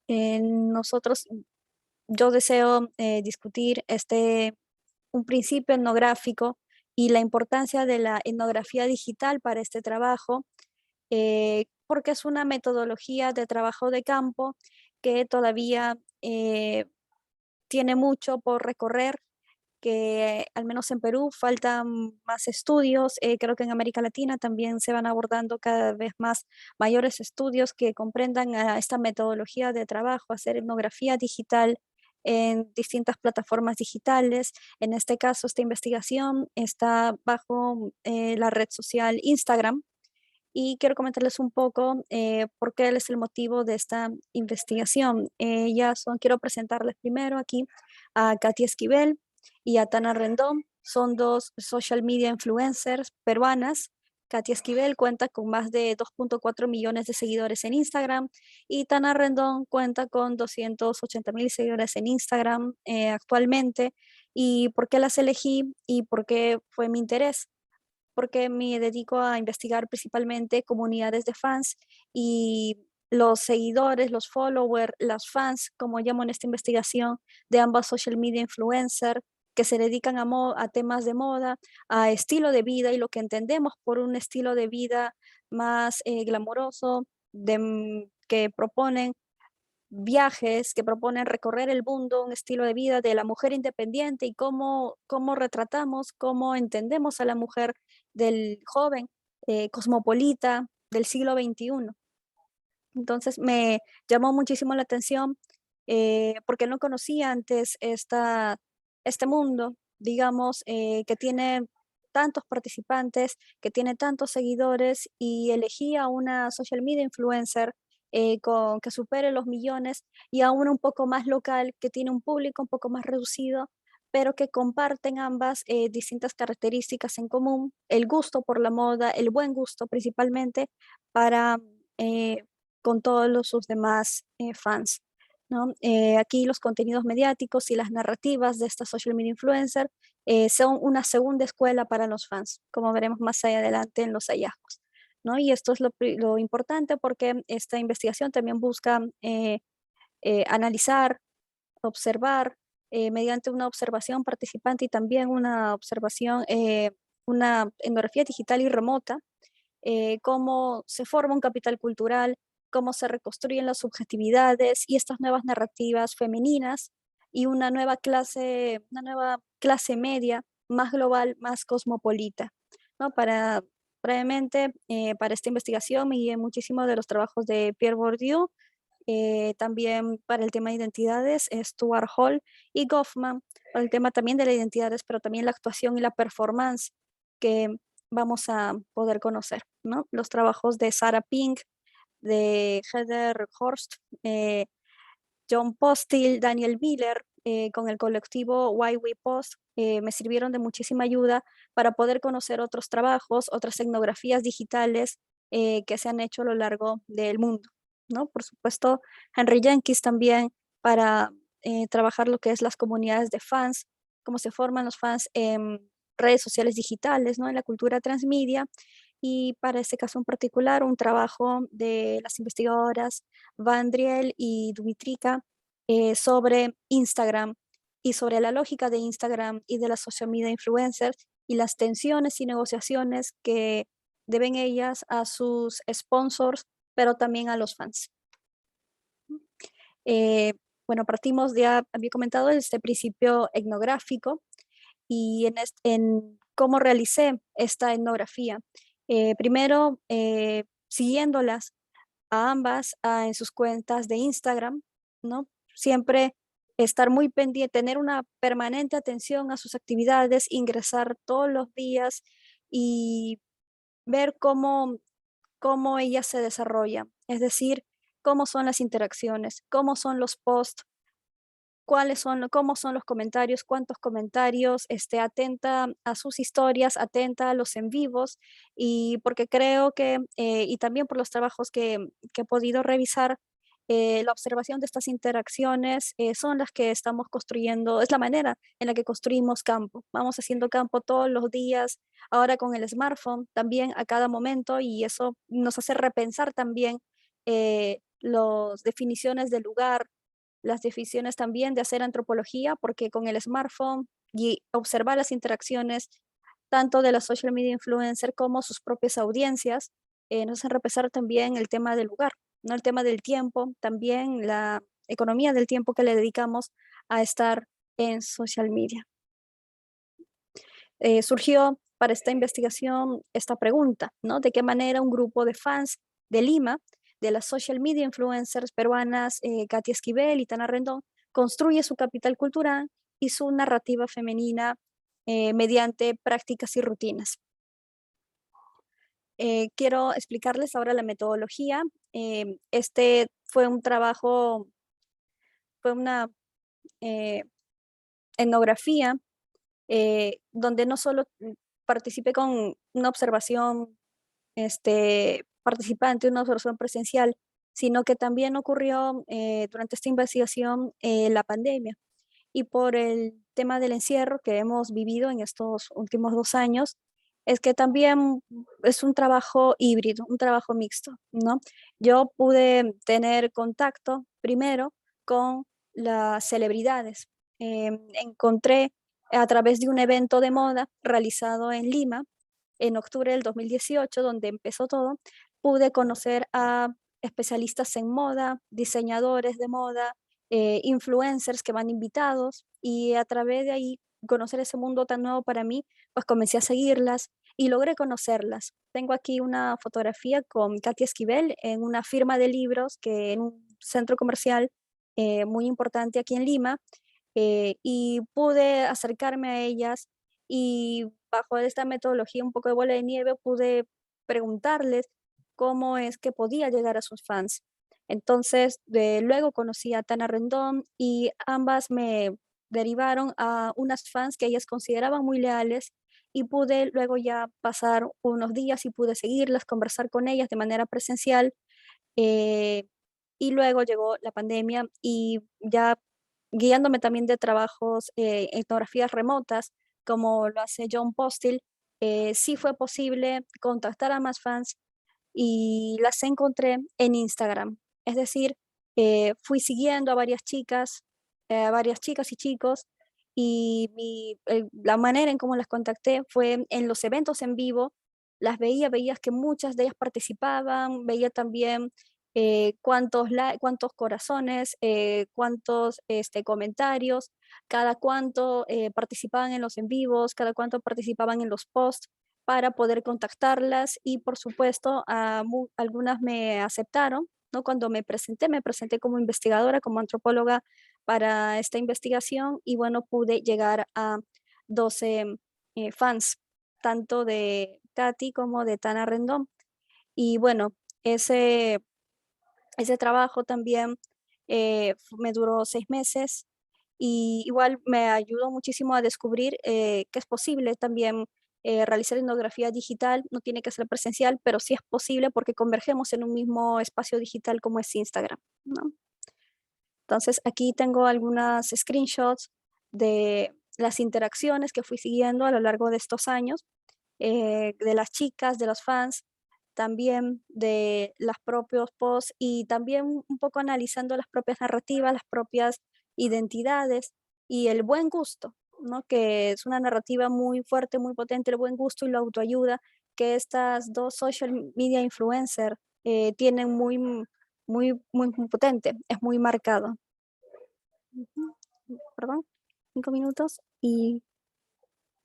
Nosotros, yo deseo discutir un principio etnográfico y la importancia de la etnografía digital para este trabajo, porque es una metodología de trabajo de campo que todavía tiene mucho por recorrer, que al menos en Perú faltan más estudios, creo que en América Latina también se van abordando cada vez más mayores estudios que comprendan a esta metodología de trabajo, hacer etnografía digital en distintas plataformas digitales. En este caso, esta investigación está bajo la red social Instagram, y quiero comentarles un poco por qué es el motivo de esta investigación. Quiero presentarles primero aquí a Katy Esquivel y a Tana Rendón. Son dos social media influencers peruanas. Katy Esquivel cuenta con más de 2.4 millones de seguidores en Instagram y Tana Rendón cuenta con 280.000 seguidores en Instagram actualmente. ¿Y por qué las elegí y por qué fue mi interés? Porque me dedico a investigar principalmente comunidades de fans y los seguidores, los followers, las fans, como llamo en esta investigación, de ambas social media influencers que se dedican a temas de moda, a estilo de vida y lo que entendemos por un estilo de vida más glamoroso, que proponen viajes, que proponen recorrer el mundo, un estilo de vida de la mujer independiente y cómo retratamos, cómo entendemos a la mujer del joven cosmopolita del siglo XXI. Entonces me llamó muchísimo la atención porque no conocía antes este mundo, digamos, que tiene tantos participantes, que tiene tantos seguidores y elegí a una social media influencer que supere los millones y a una un poco más local, que tiene un público un poco más reducido, pero que comparten ambas distintas características en común, el gusto por la moda, el buen gusto principalmente para con todos sus demás fans, ¿no? Aquí los contenidos mediáticos y las narrativas de esta social media influencer son una segunda escuela para los fans, como veremos más adelante en los hallazgos, ¿no? Y esto es lo importante porque esta investigación también busca analizar, observar, mediante una observación participante y también una observación, una etnografía digital y remota, cómo se forma un capital cultural, cómo se reconstruyen las subjetividades y estas nuevas narrativas femeninas y una nueva clase media más global, más cosmopolita, ¿no? Brevemente, para esta investigación me guié muchísimo de los trabajos de Pierre Bourdieu, también para el tema de identidades, Stuart Hall y Goffman, para el tema también de las identidades, pero también la actuación y la performance que vamos a poder conocer, ¿no? Los trabajos de Sarah Pink, de Heather Horst, John Postil, Daniel Miller, con el colectivo Why We Post, me sirvieron de muchísima ayuda para poder conocer otros trabajos, otras etnografías digitales que se han hecho a lo largo del mundo, ¿no? Por supuesto, Henry Jenkins también para trabajar lo que es las comunidades de fans, cómo se forman los fans en redes sociales digitales, ¿no? En la cultura transmedia. Y para este caso en particular, un trabajo de las investigadoras Vandriel y Dumitrica sobre Instagram y sobre la lógica de Instagram y de las social media influencers y las tensiones y negociaciones que deben ellas a sus sponsors, pero también a los fans. Eh, bueno, partimos, ya había comentado, este principio etnográfico y en cómo realicé esta etnografía. Primero, siguiéndolas a ambas en sus cuentas de Instagram, ¿no? Siempre estar muy pendiente, tener una permanente atención a sus actividades, ingresar todos los días y ver cómo ellas se desarrollan, es decir, cómo son las interacciones, cómo son los posts, cómo son los comentarios, cuántos comentarios, atenta a sus historias, atenta a los en vivos, y porque creo que, y también por los trabajos que he podido revisar, la observación de estas interacciones son las que estamos construyendo, es la manera en la que construimos campo. Vamos haciendo campo todos los días, ahora con el smartphone también a cada momento, y eso nos hace repensar también las definiciones del lugar, las definiciones también de hacer antropología, porque con el smartphone y observar las interacciones tanto de los social media influencers como sus propias audiencias, nos hacen repensar también el tema del lugar, ¿no? El tema del tiempo, también la economía del tiempo que le dedicamos a estar en social media. Surgió para esta investigación esta pregunta, ¿no? ¿De qué manera un grupo de fans de Lima, de las social media influencers peruanas, Katia Esquivel y Tana Rendón, construye su capital cultural y su narrativa femenina mediante prácticas y rutinas? Quiero explicarles ahora la metodología. Este fue un trabajo, fue una etnografía donde no solo participé con una observación participante, una observación presencial, sino que también ocurrió durante esta investigación la pandemia. Y por el tema del encierro que hemos vivido en estos últimos 2 años, es que también es un trabajo híbrido, un trabajo mixto, ¿no? Yo pude tener contacto primero con las celebridades. Encontré a través de un evento de moda realizado en Lima en octubre del 2018, donde empezó todo, pude conocer a especialistas en moda, diseñadores de moda, influencers que van invitados, y a través de ahí conocer ese mundo tan nuevo para mí, pues comencé a seguirlas y logré conocerlas. Tengo aquí una fotografía con Katia Esquivel en una firma de libros que en un centro comercial muy importante aquí en Lima, y pude acercarme a ellas, y bajo esta metodología un poco de bola de nieve pude preguntarles cómo es que podía llegar a sus fans. Entonces, luego conocí a Tana Rendón y ambas me derivaron a unas fans que ellas consideraban muy leales, y pude luego ya pasar unos días y pude seguirlas, conversar con ellas de manera presencial. eh, y luego llegó la pandemia y ya guiándome también de trabajos, etnografías remotas, como lo hace John Postil, sí fue posible contactar a más fans y las encontré en Instagram. Es decir, fui siguiendo a varias chicas y chicos, y la manera en cómo las contacté fue en los eventos en vivo. Las veías que muchas de ellas participaban, veía también cuántos corazones, cuántos comentarios, cada cuánto participaban en los en vivos, cada cuánto participaban en los posts, para poder contactarlas, y por supuesto algunas me aceptaron, ¿no? Cuando me presenté como investigadora, como antropóloga para esta investigación, y bueno, pude llegar a 12 fans, tanto de Tati como de Tana Rendón. Y bueno, ese trabajo también me duró 6 meses, y igual me ayudó muchísimo a descubrir que es posible también realizar etnografía digital. No tiene que ser presencial, pero sí es posible porque convergemos en un mismo espacio digital como es Instagram, ¿no? Entonces aquí tengo algunas screenshots de las interacciones que fui siguiendo a lo largo de estos años, de las chicas, de los fans, también de los propios posts, y también un poco analizando las propias narrativas, las propias identidades y el buen gusto, ¿no? Que es una narrativa muy fuerte, muy potente, el buen gusto y la autoayuda, que estas dos social media influencers tienen muy potente, es muy marcado. Ujú. Perdón, 5 minutos, y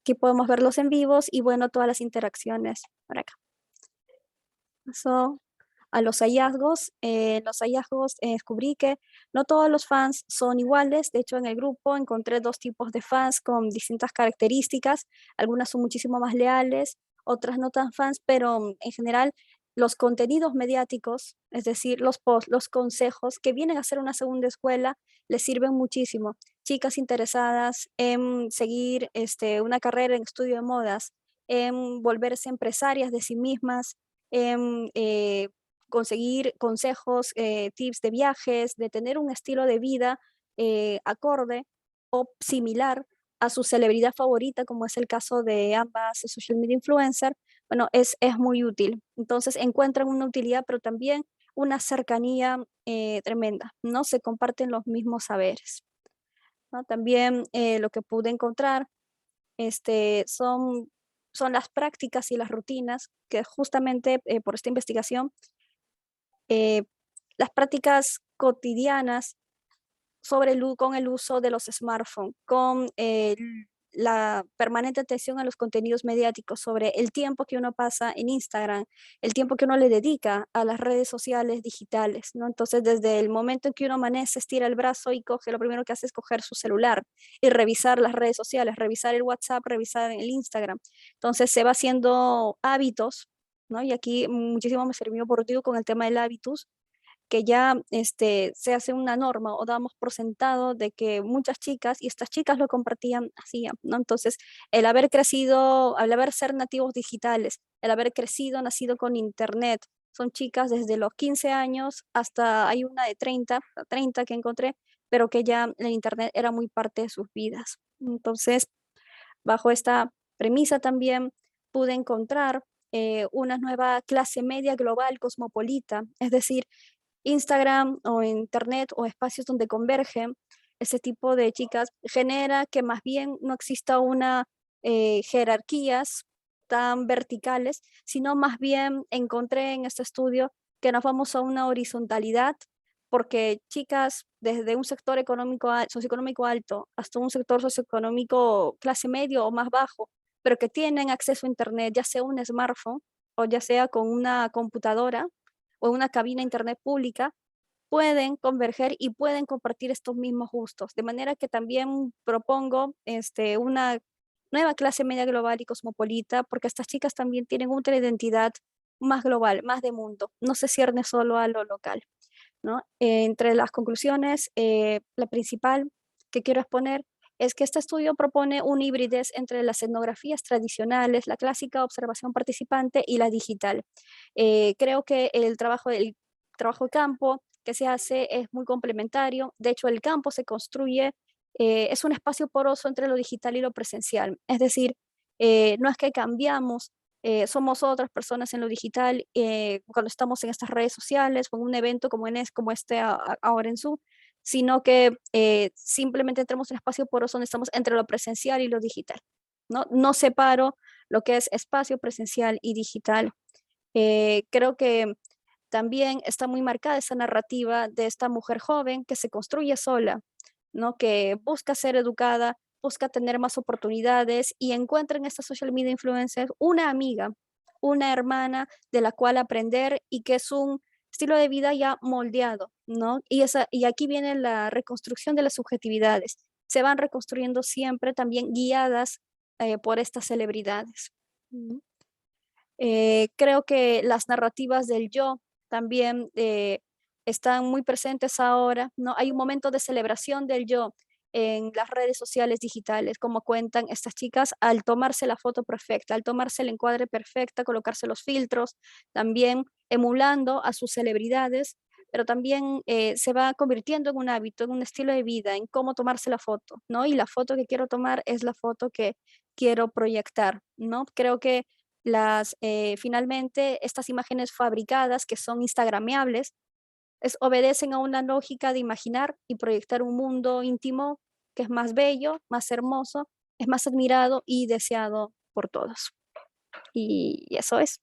aquí podemos verlos en vivos y bueno, todas las interacciones por acá. Paso a los hallazgos. Los hallazgos descubrí que no todos los fans son iguales. De hecho, en el grupo encontré 2 tipos de fans con distintas características. Algunas son muchísimo más leales, otras no tan fans, pero en general los contenidos mediáticos, es decir, los posts, los consejos que vienen a ser una segunda escuela, les sirven muchísimo. Chicas interesadas en seguir una carrera en estudio de modas, en volverse empresarias de sí mismas, en conseguir consejos, tips de viajes, de tener un estilo de vida acorde o similar a su celebridad favorita, como es el caso de ambas social media influencers, bueno, es muy útil. Entonces encuentran una utilidad, pero también una cercanía tremenda, ¿no? Se comparten los mismos saberes, ¿no? También lo que pude encontrar son las prácticas y las rutinas que justamente por esta investigación, las prácticas cotidianas con el uso de los smartphones, con la permanente atención a los contenidos mediáticos, sobre el tiempo que uno pasa en Instagram, el tiempo que uno le dedica a las redes sociales digitales, ¿no? Entonces, desde el momento en que uno amanece, estira el brazo y coge, lo primero que hace es coger su celular y revisar las redes sociales, revisar el WhatsApp, revisar el Instagram. Entonces, se va haciendo hábitos, ¿no? Y aquí muchísimo me sirvió por ti con el tema del hábitus, que ya se hace una norma o damos por sentado de que muchas chicas, y estas chicas lo compartían, hacían, ¿no? Entonces, el haber crecido, al haber ser nativos digitales, el haber crecido, nacido con internet, son chicas desde los 15 años hasta, hay una de 30 que encontré, pero que ya el internet era muy parte de sus vidas. Entonces, bajo esta premisa también pude encontrar una nueva clase media global cosmopolita, es decir, Instagram o internet o espacios donde convergen ese tipo de chicas genera que más bien no exista una jerarquías tan verticales, sino más bien encontré en este estudio que nos vamos a una horizontalidad, porque chicas desde un sector socioeconómico alto hasta un sector socioeconómico clase medio o más bajo, pero que tienen acceso a internet, ya sea un smartphone o ya sea con una computadora o una cabina internet pública, pueden converger y pueden compartir estos mismos gustos. De manera que también propongo una nueva clase media global y cosmopolita, porque estas chicas también tienen otra identidad más global, más de mundo, no se cierne solo a lo local, ¿no? Entre las conclusiones, la principal que quiero exponer es que este estudio propone una hibridez entre las etnografías tradicionales, la clásica observación participante y la digital. Creo que el trabajo de campo que se hace es muy complementario. De hecho, el campo se construye, es un espacio poroso entre lo digital y lo presencial. Es decir, no es que cambiamos, somos otras personas en lo digital cuando estamos en estas redes sociales o en un evento como ahora en Zoom, sino que simplemente entramos en un espacio poroso donde estamos entre lo presencial y lo digital. No separo lo que es espacio presencial y digital. Creo que también está muy marcada esa narrativa de esta mujer joven que se construye sola, ¿no? Que busca ser educada, busca tener más oportunidades y encuentra en estas social media influencers una amiga, una hermana de la cual aprender y que es un estilo de vida ya moldeado, ¿no? Y aquí viene la reconstrucción de las subjetividades. Se van reconstruyendo siempre también guiadas por estas celebridades. Creo que las narrativas del yo también están muy presentes ahora, ¿no? Hay un momento de celebración del yo en las redes sociales digitales, como cuentan estas chicas, al tomarse la foto perfecta, al tomarse el encuadre perfecta, colocarse los filtros, también emulando a sus celebridades, pero también se va convirtiendo en un hábito, en un estilo de vida, en cómo tomarse la foto, ¿no? Y la foto que quiero tomar es la foto que quiero proyectar, ¿no? Creo que finalmente estas imágenes fabricadas que son instagrameables obedecen a una lógica de imaginar y proyectar un mundo íntimo que es más bello, más hermoso, es más admirado y deseado por todos. Y eso es.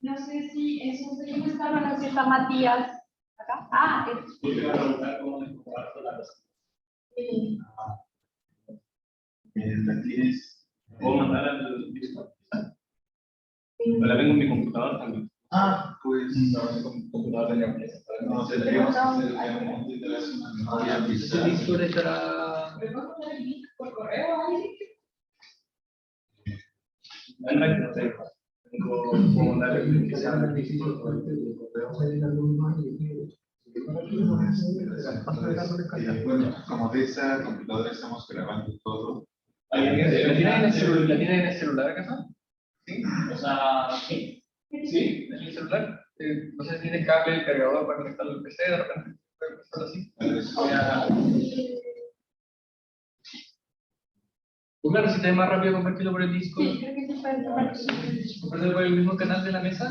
No sé si eso se está, no sé si está Matías acá. Yo te voy a preguntar cómo mejorar las tienes. ¿Puedo mandar al disco? La vengo en mi computador también. Pues no, mi computador tenía presa. No, se le ese Discord estará. Tengo como una reflexión. Bueno, como de esa computadora estamos grabando todo. ¿La tienen en el celular acaso? Sí. O sea, sí. Sí, en el celular. No sé si tiene cable, el cargador para conectarlo al PC, de repente puede pasar así. Pues claro, si te es más rápido compartirlo por el disco. Sí, creo que se puede compartir. ¿Compartirlo por el mismo canal de la mesa?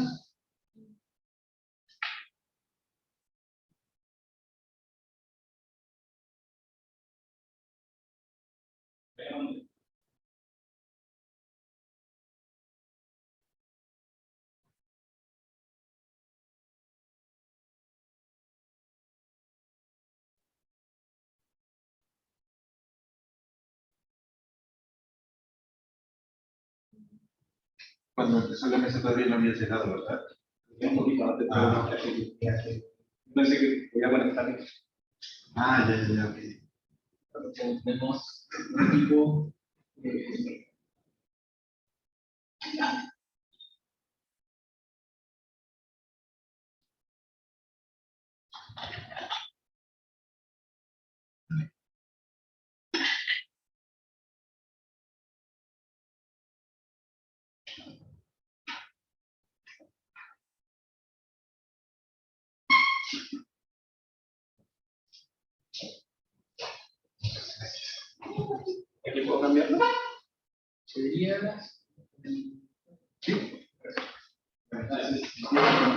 Cuando empezó la mesa todavía no había llegado, ¿verdad? Un poquito antes, pero no pensé que voy a conectar. Ya, ok. Tenemos un equipo. ¿Aquí puedo cambiarlo? Sería. Sí.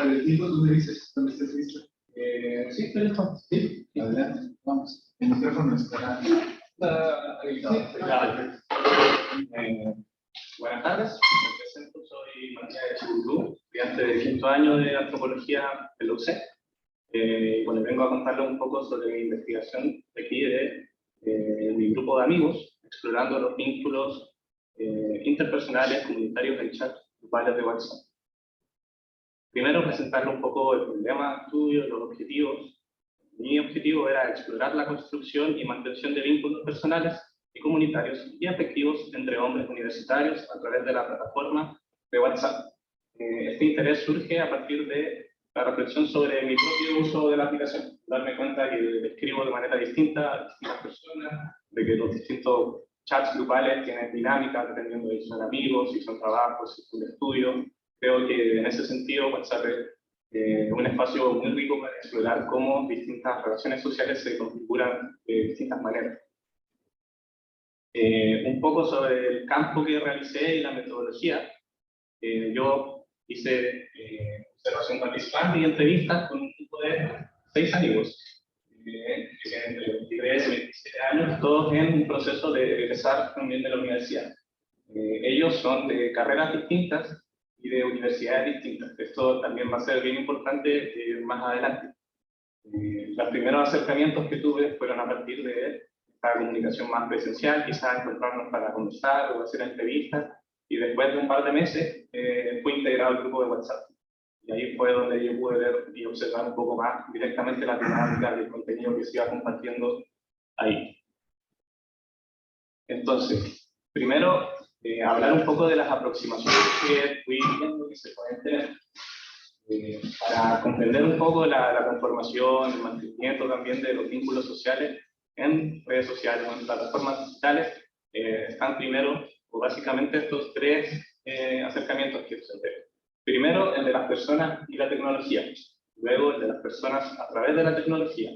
El tiempo tú me dices dónde estás listo. Sí, teléfono. Sí, Adelante, vamos. El micrófono está habilitado. Buenas tardes, me presento, soy Matías de Chibutú, estudiante de quinto año de antropología de la UC. Bueno, vengo a contarles un poco sobre mi investigación de aquí de mi grupo de amigos, explorando los vínculos interpersonales, comunitarios en chat grupales de WhatsApp. Primero, presentarles un poco el problema de estudio, los objetivos. Mi objetivo era explorar la construcción y mantención de vínculos personales y comunitarios y afectivos entre hombres universitarios a través de la plataforma de WhatsApp. Este interés surge a partir de la reflexión sobre mi propio uso de la aplicación, darme cuenta que escribo de manera distinta a distintas personas, de que los distintos chats grupales tienen dinámicas dependiendo de si son amigos, si son trabajos, si son estudios. Creo que en ese sentido WhatsApp es un espacio muy rico para explorar cómo distintas relaciones sociales se configuran de distintas maneras. Un poco sobre el campo que realicé y la metodología. Yo hice observación participante y entrevistas con un grupo de 6 amigos, que tienen entre 23 y 27 años, todos en un proceso de egresar también de la universidad. Ellos son de carreras distintas y de universidades distintas. Esto también va a ser bien importante más adelante. Los primeros acercamientos que tuve fueron a partir de esta comunicación más presencial, quizás encontrarnos para conversar o hacer entrevistas, y después de un par de meses fui integrado al grupo de WhatsApp. Y ahí fue donde yo pude ver y observar un poco más directamente la dinámica del contenido que se iba compartiendo ahí. Entonces, primero, hablar un poco de las aproximaciones que fui viendo que se pueden tener. Para comprender un poco la conformación, el mantenimiento también de los vínculos sociales en redes sociales o en plataformas digitales, están primero, o básicamente, estos 3 acercamientos que observé. Primero, el de las personas y la tecnología. Luego, el de las personas a través de la tecnología.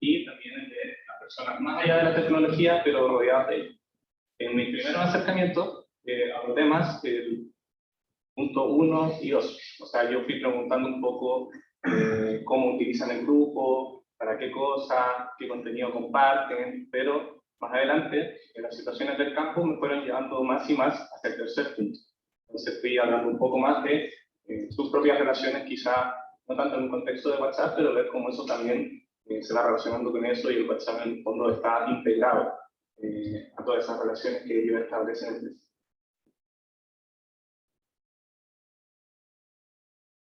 Y también el de las personas más allá de la tecnología, pero rodeadas de ella. En mi primer acercamiento, abordé más el punto 1 y 2. O sea, yo fui preguntando un poco cómo utilizan el grupo, para qué cosa, qué contenido comparten, pero más adelante, en las situaciones del campo, me fueron llevando más y más hacia el tercer punto. Entonces fui hablando un poco más de sus propias relaciones, quizá no tanto en un contexto de WhatsApp, pero ver cómo eso también se va relacionando con eso, y el WhatsApp en el fondo está integrado a todas esas relaciones que ellos establecen entre sí.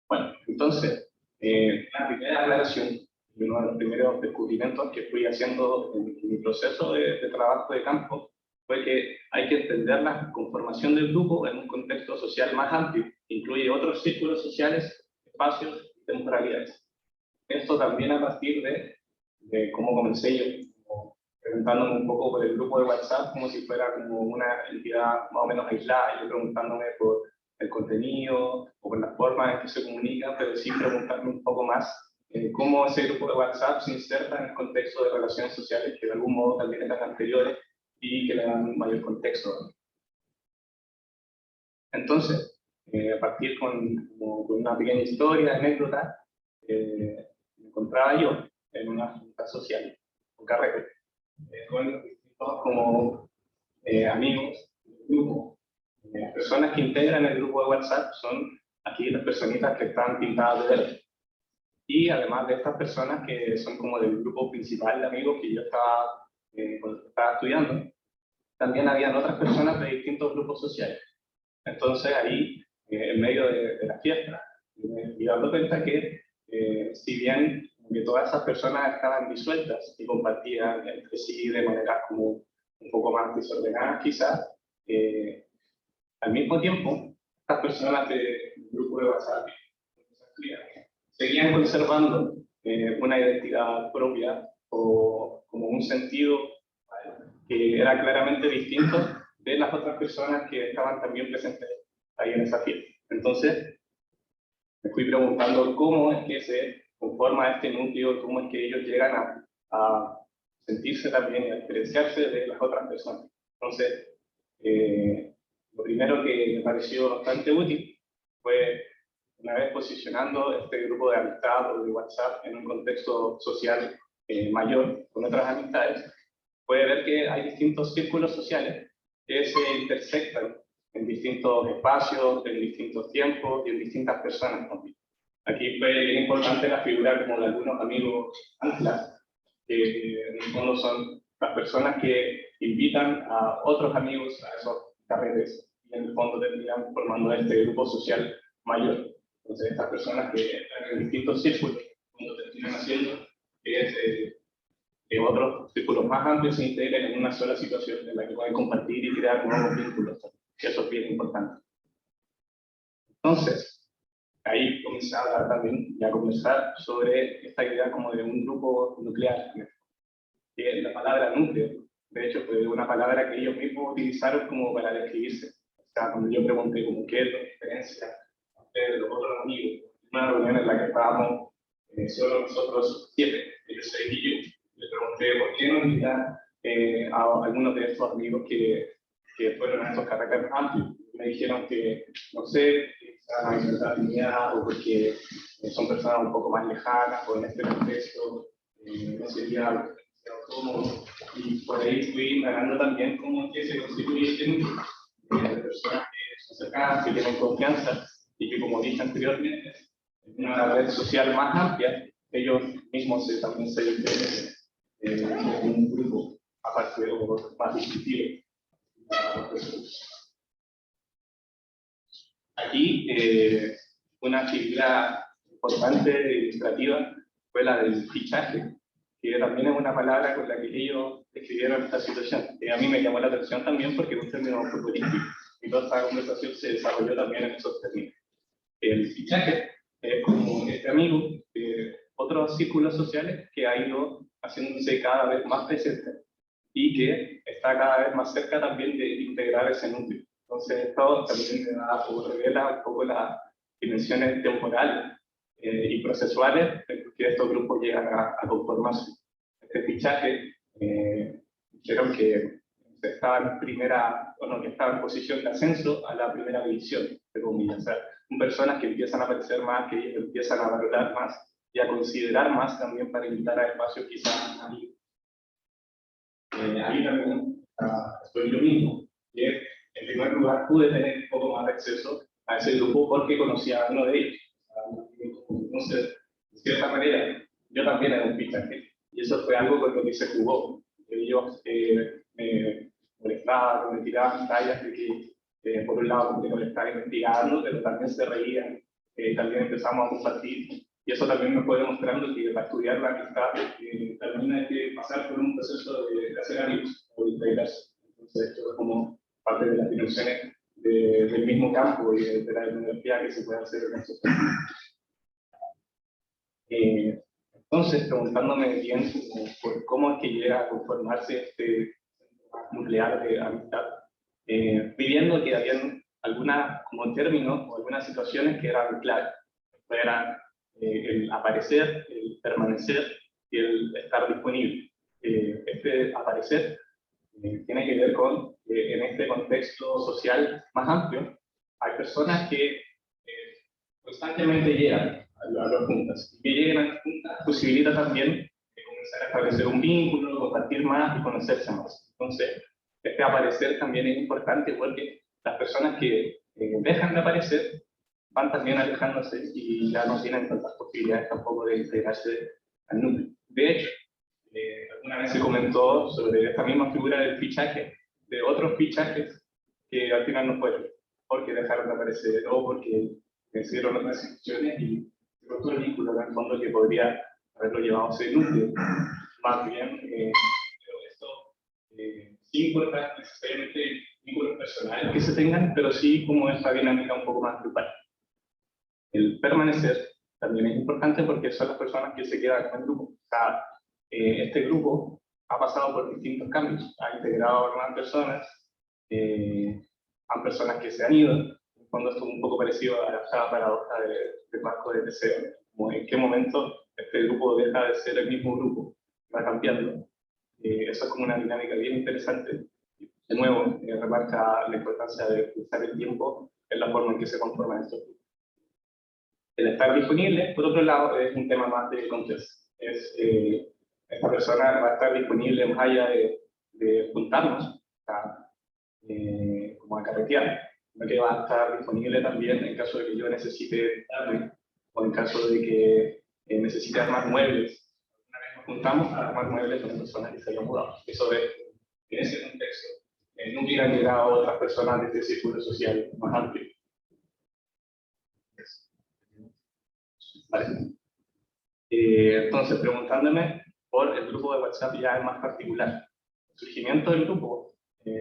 Bueno, entonces, la primera aclaración, uno de los primeros descubrimientos que fui haciendo en mi proceso de trabajo de campo, fue que hay que entender la conformación del grupo en un contexto social más amplio, que incluye otros círculos sociales, espacios y temporalidades. Esto también a partir de cómo comencé yo, como preguntándome un poco por el grupo de WhatsApp, como si fuera como una entidad más o menos aislada, yo preguntándome por el contenido o por las formas en que se comunica, pero sí preguntarme un poco más cómo ese grupo de WhatsApp se inserta en el contexto de relaciones sociales que de algún modo también eran anteriores y que le dan un mayor contexto. Entonces, a partir con una pequeña historia, anécdota, me encontraba yo en una junta social, un carrete, con distintos como amigos del grupo. Las personas que integran el grupo de WhatsApp son aquí las personitas que están pintadas de verde. Y además de estas personas que son como del grupo principal de amigos que yo estaba, cuando estaba estudiando, también habían otras personas de distintos grupos sociales. Entonces ahí, en medio de la fiesta, me fui dando cuenta que si bien que todas esas personas estaban disueltas y compartían entre sí de manera como un poco más desordenadas quizás, al mismo tiempo, estas personas del grupo de WhatsApp seguían conservando una identidad propia o como un sentido que era claramente distinto de las otras personas que estaban también presentes ahí en esa fiesta. Entonces, me fui preguntando cómo es que se conforma este núcleo, cómo es que ellos llegan a sentirse también y a diferenciarse de las otras personas. Entonces, lo primero que me pareció bastante útil fue, una vez posicionando este grupo de amistad o de WhatsApp en un contexto social mayor con otras amistades, puede ver que hay distintos círculos sociales que se intersectan en distintos espacios, en distintos tiempos y en distintas personas también. Aquí fue bien importante la figura como de algunos amigos anclas, que en el fondo son las personas que invitan a otros amigos a esos carretes y en el fondo terminan formando este grupo social mayor. Entonces estas personas que están en distintos círculos, cuando terminan haciendo que otros círculos más amplios se integren en una sola situación en la que pueden compartir y crear nuevos vínculos. Eso es bien importante. Entonces, ahí comencé a hablar también y a conversar sobre esta idea como de un grupo nuclear, que la palabra núcleo, de hecho, fue una palabra que ellos mismos utilizaron como para describirse. O sea, cuando yo pregunté como qué es la diferencia de los otros amigos, una reunión en la que estábamos solo nosotros 7, ellos 6 y yo, le pregunté por qué no invitar a algunos de estos amigos que fueron a estos carreteros amplios. Me dijeron que, no sé, quizás hay cierta afinidad o porque son personas un poco más lejanas o en este contexto no sería demasiado cómodo. Y por ahí fui indagando también cómo que se constituye este núcleo de personas que son cercanas, que tienen confianza y que, como dije anteriormente, en una red social más amplia, ellos mismos también se integran en un grupo aparte o más distintivo. Aquí, una figura importante e ilustrativa fue la del fichaje, que también es una palabra con la que ellos describieron esta situación, que a mí me llamó la atención también porque es un término futbolístico, y toda esta conversación se desarrolló también en esos términos. El fichaje es como este amigo de otros círculos sociales que ha ido haciéndose cada vez más presente y que está cada vez más cerca también de integrar ese núcleo. Entonces esto también revela un poco las dimensiones temporales y procesuales que estos grupos llegan a conformarse. Este fichaje dijeron que estaba en primera, o no, que estaba en posición de ascenso a la primera división, entre comillas. O sea, son personas que empiezan a aparecer más, que empiezan a valorar más y a considerar más también para invitar a espacios quizás amigos. Ahí también estoy yo mismo, que en primer lugar pude tener un poco más de acceso a ese grupo porque conocía a uno de ellos. Entonces, de cierta manera, yo también era un fichaje y eso fue algo con lo que se jugó. Ellos me molestaban, me tiraban tallas de que por un lado porque no le estaba investigando, pero también se reían, también empezamos a compartir. Y eso también me fue demostrando que para estudiar la amistad también hay que pasar por un proceso de hacer amigos o de integrarse. Entonces, esto es como parte de las dimensiones del mismo campo y de la tecnología que se puede hacer en estos temas. Entonces, preguntándome bien por cómo es que llega a conformarse este nuclear de amistad, pidiendo que habían algunas como términos o algunas situaciones que eran clave. Eran el aparecer, el permanecer y el estar disponible. Este aparecer tiene que ver con, en este contexto social más amplio, hay personas que constantemente llegan a las juntas. Y que lleguen a las juntas posibilita también comenzar a establecer un vínculo, compartir más y conocerse más. Entonces, este aparecer también es importante porque las personas que dejan de aparecer van también alejándose y ya no tienen tantas posibilidades tampoco de integrarse al núcleo. De hecho, alguna vez se comentó sobre esta misma figura del fichaje, de otros fichajes que al final no fueron, porque dejaron de aparecer o porque hicieron otras instituciones y se cortó el vínculo en el fondo que podría haberlo llevado a ese núcleo. Más bien, pero esto sí importa necesariamente vínculos personales que se tengan, pero sí como esta dinámica un poco más grupal. El permanecer también es importante porque son las personas que se quedan en el grupo. O sea, este grupo ha pasado por distintos cambios, ha integrado a nuevas personas, han personas que se han ido. En el fondo esto es un poco parecido a la paradoja del marco de Teseo, como en qué momento este grupo deja de ser el mismo grupo, va cambiando. Eso es como una dinámica bien interesante. De nuevo, remarca la importancia de usar el tiempo en la forma en que se conforman estos grupos. El estar disponible, por otro lado, es un tema más de confianza. Esta persona va a estar disponible más allá de juntarnos, como a carretear, sino que va a estar disponible también en caso de que yo necesite darme, o en caso de que necesite armar muebles. Una vez nos juntamos a armar muebles con una persona que se haya mudado. Eso es, en ese contexto, no hubieran llegado otras personas de este círculo social más amplio. Vale. Entonces, preguntándome por el grupo de WhatsApp ya es más particular. El surgimiento del grupo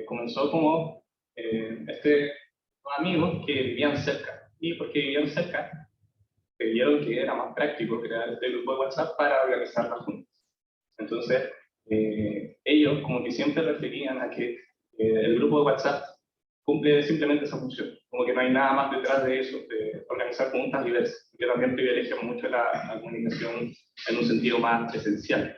comenzó como dos amigos que vivían cerca. Y porque vivían cerca, vieron que era más práctico crear este grupo de WhatsApp para organizar las juntas. Entonces, ellos como que siempre referían a que el grupo de WhatsApp cumple simplemente esa función, como que no hay nada más detrás de eso, de organizar juntas diversas. Yo también privilegio mucho la comunicación en un sentido más esencial.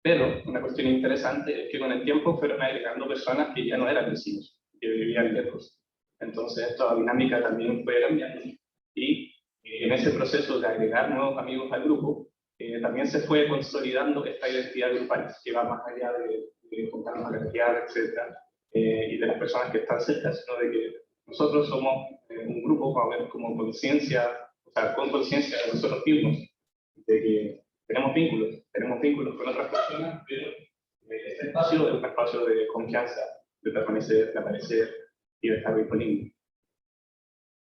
Pero una cuestión interesante es que con el tiempo fueron agregando personas que ya no eran vecinos, que vivían lejos. Entonces esta dinámica también fue cambiando. Y en ese proceso de agregar nuevos amigos al grupo, también se fue consolidando esta identidad grupal, que va más allá de juntarnos a carretear, etc. Y de las personas que están cerca, sino de que nosotros somos un grupo como conciencia, o sea, con conciencia de nosotros mismos, de que tenemos vínculos con otras personas, pero este espacio es un espacio de confianza, de permanecer, de aparecer y de estar disponible.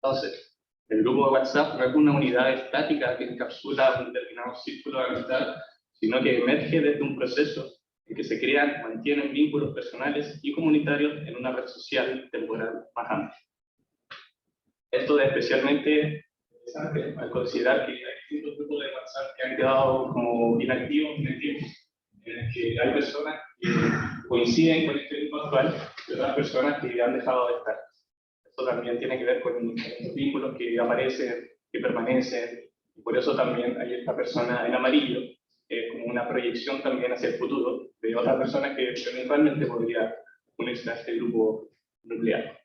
Entonces, el grupo de WhatsApp no es una unidad estática que encapsula un determinado círculo de amistad, sino que emerge desde un proceso en que se crean, mantienen vínculos personales y comunitarios en una red social temporal más amplia. Esto es especialmente interesante al considerar que hay distintos grupos de WhatsApp que han quedado como inactivos en el tiempo, en el que hay personas que coinciden con este grupo actual y otras personas que han dejado de estar. Esto también tiene que ver con los vínculos que aparecen, que permanecen, y por eso también hay esta persona en amarillo, como una proyección también hacia el futuro de otra persona que eventualmente podría unirse a este grupo nuclear.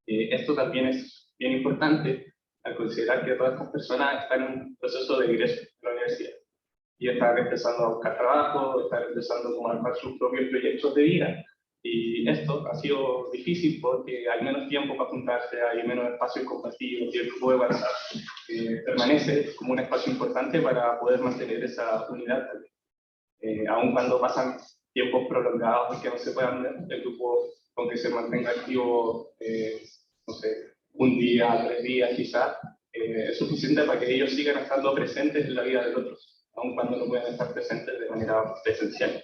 Esto también es bien importante al considerar que todas estas personas están en un proceso de ingreso a la universidad y están empezando a buscar trabajo, están empezando a armar sus propios proyectos de vida. Y esto ha sido difícil porque hay menos tiempo para juntarse, hay menos espacios compartidos y el grupo de WhatsApp permanece como un espacio importante para poder mantener esa unidad. Aun cuando pasan tiempos prolongados en que no se puedan ver, el grupo con que se mantenga activo, no sé, un día, 3 días quizás, es suficiente para que ellos sigan estando presentes en la vida del otro, aun cuando no puedan estar presentes de manera presencial.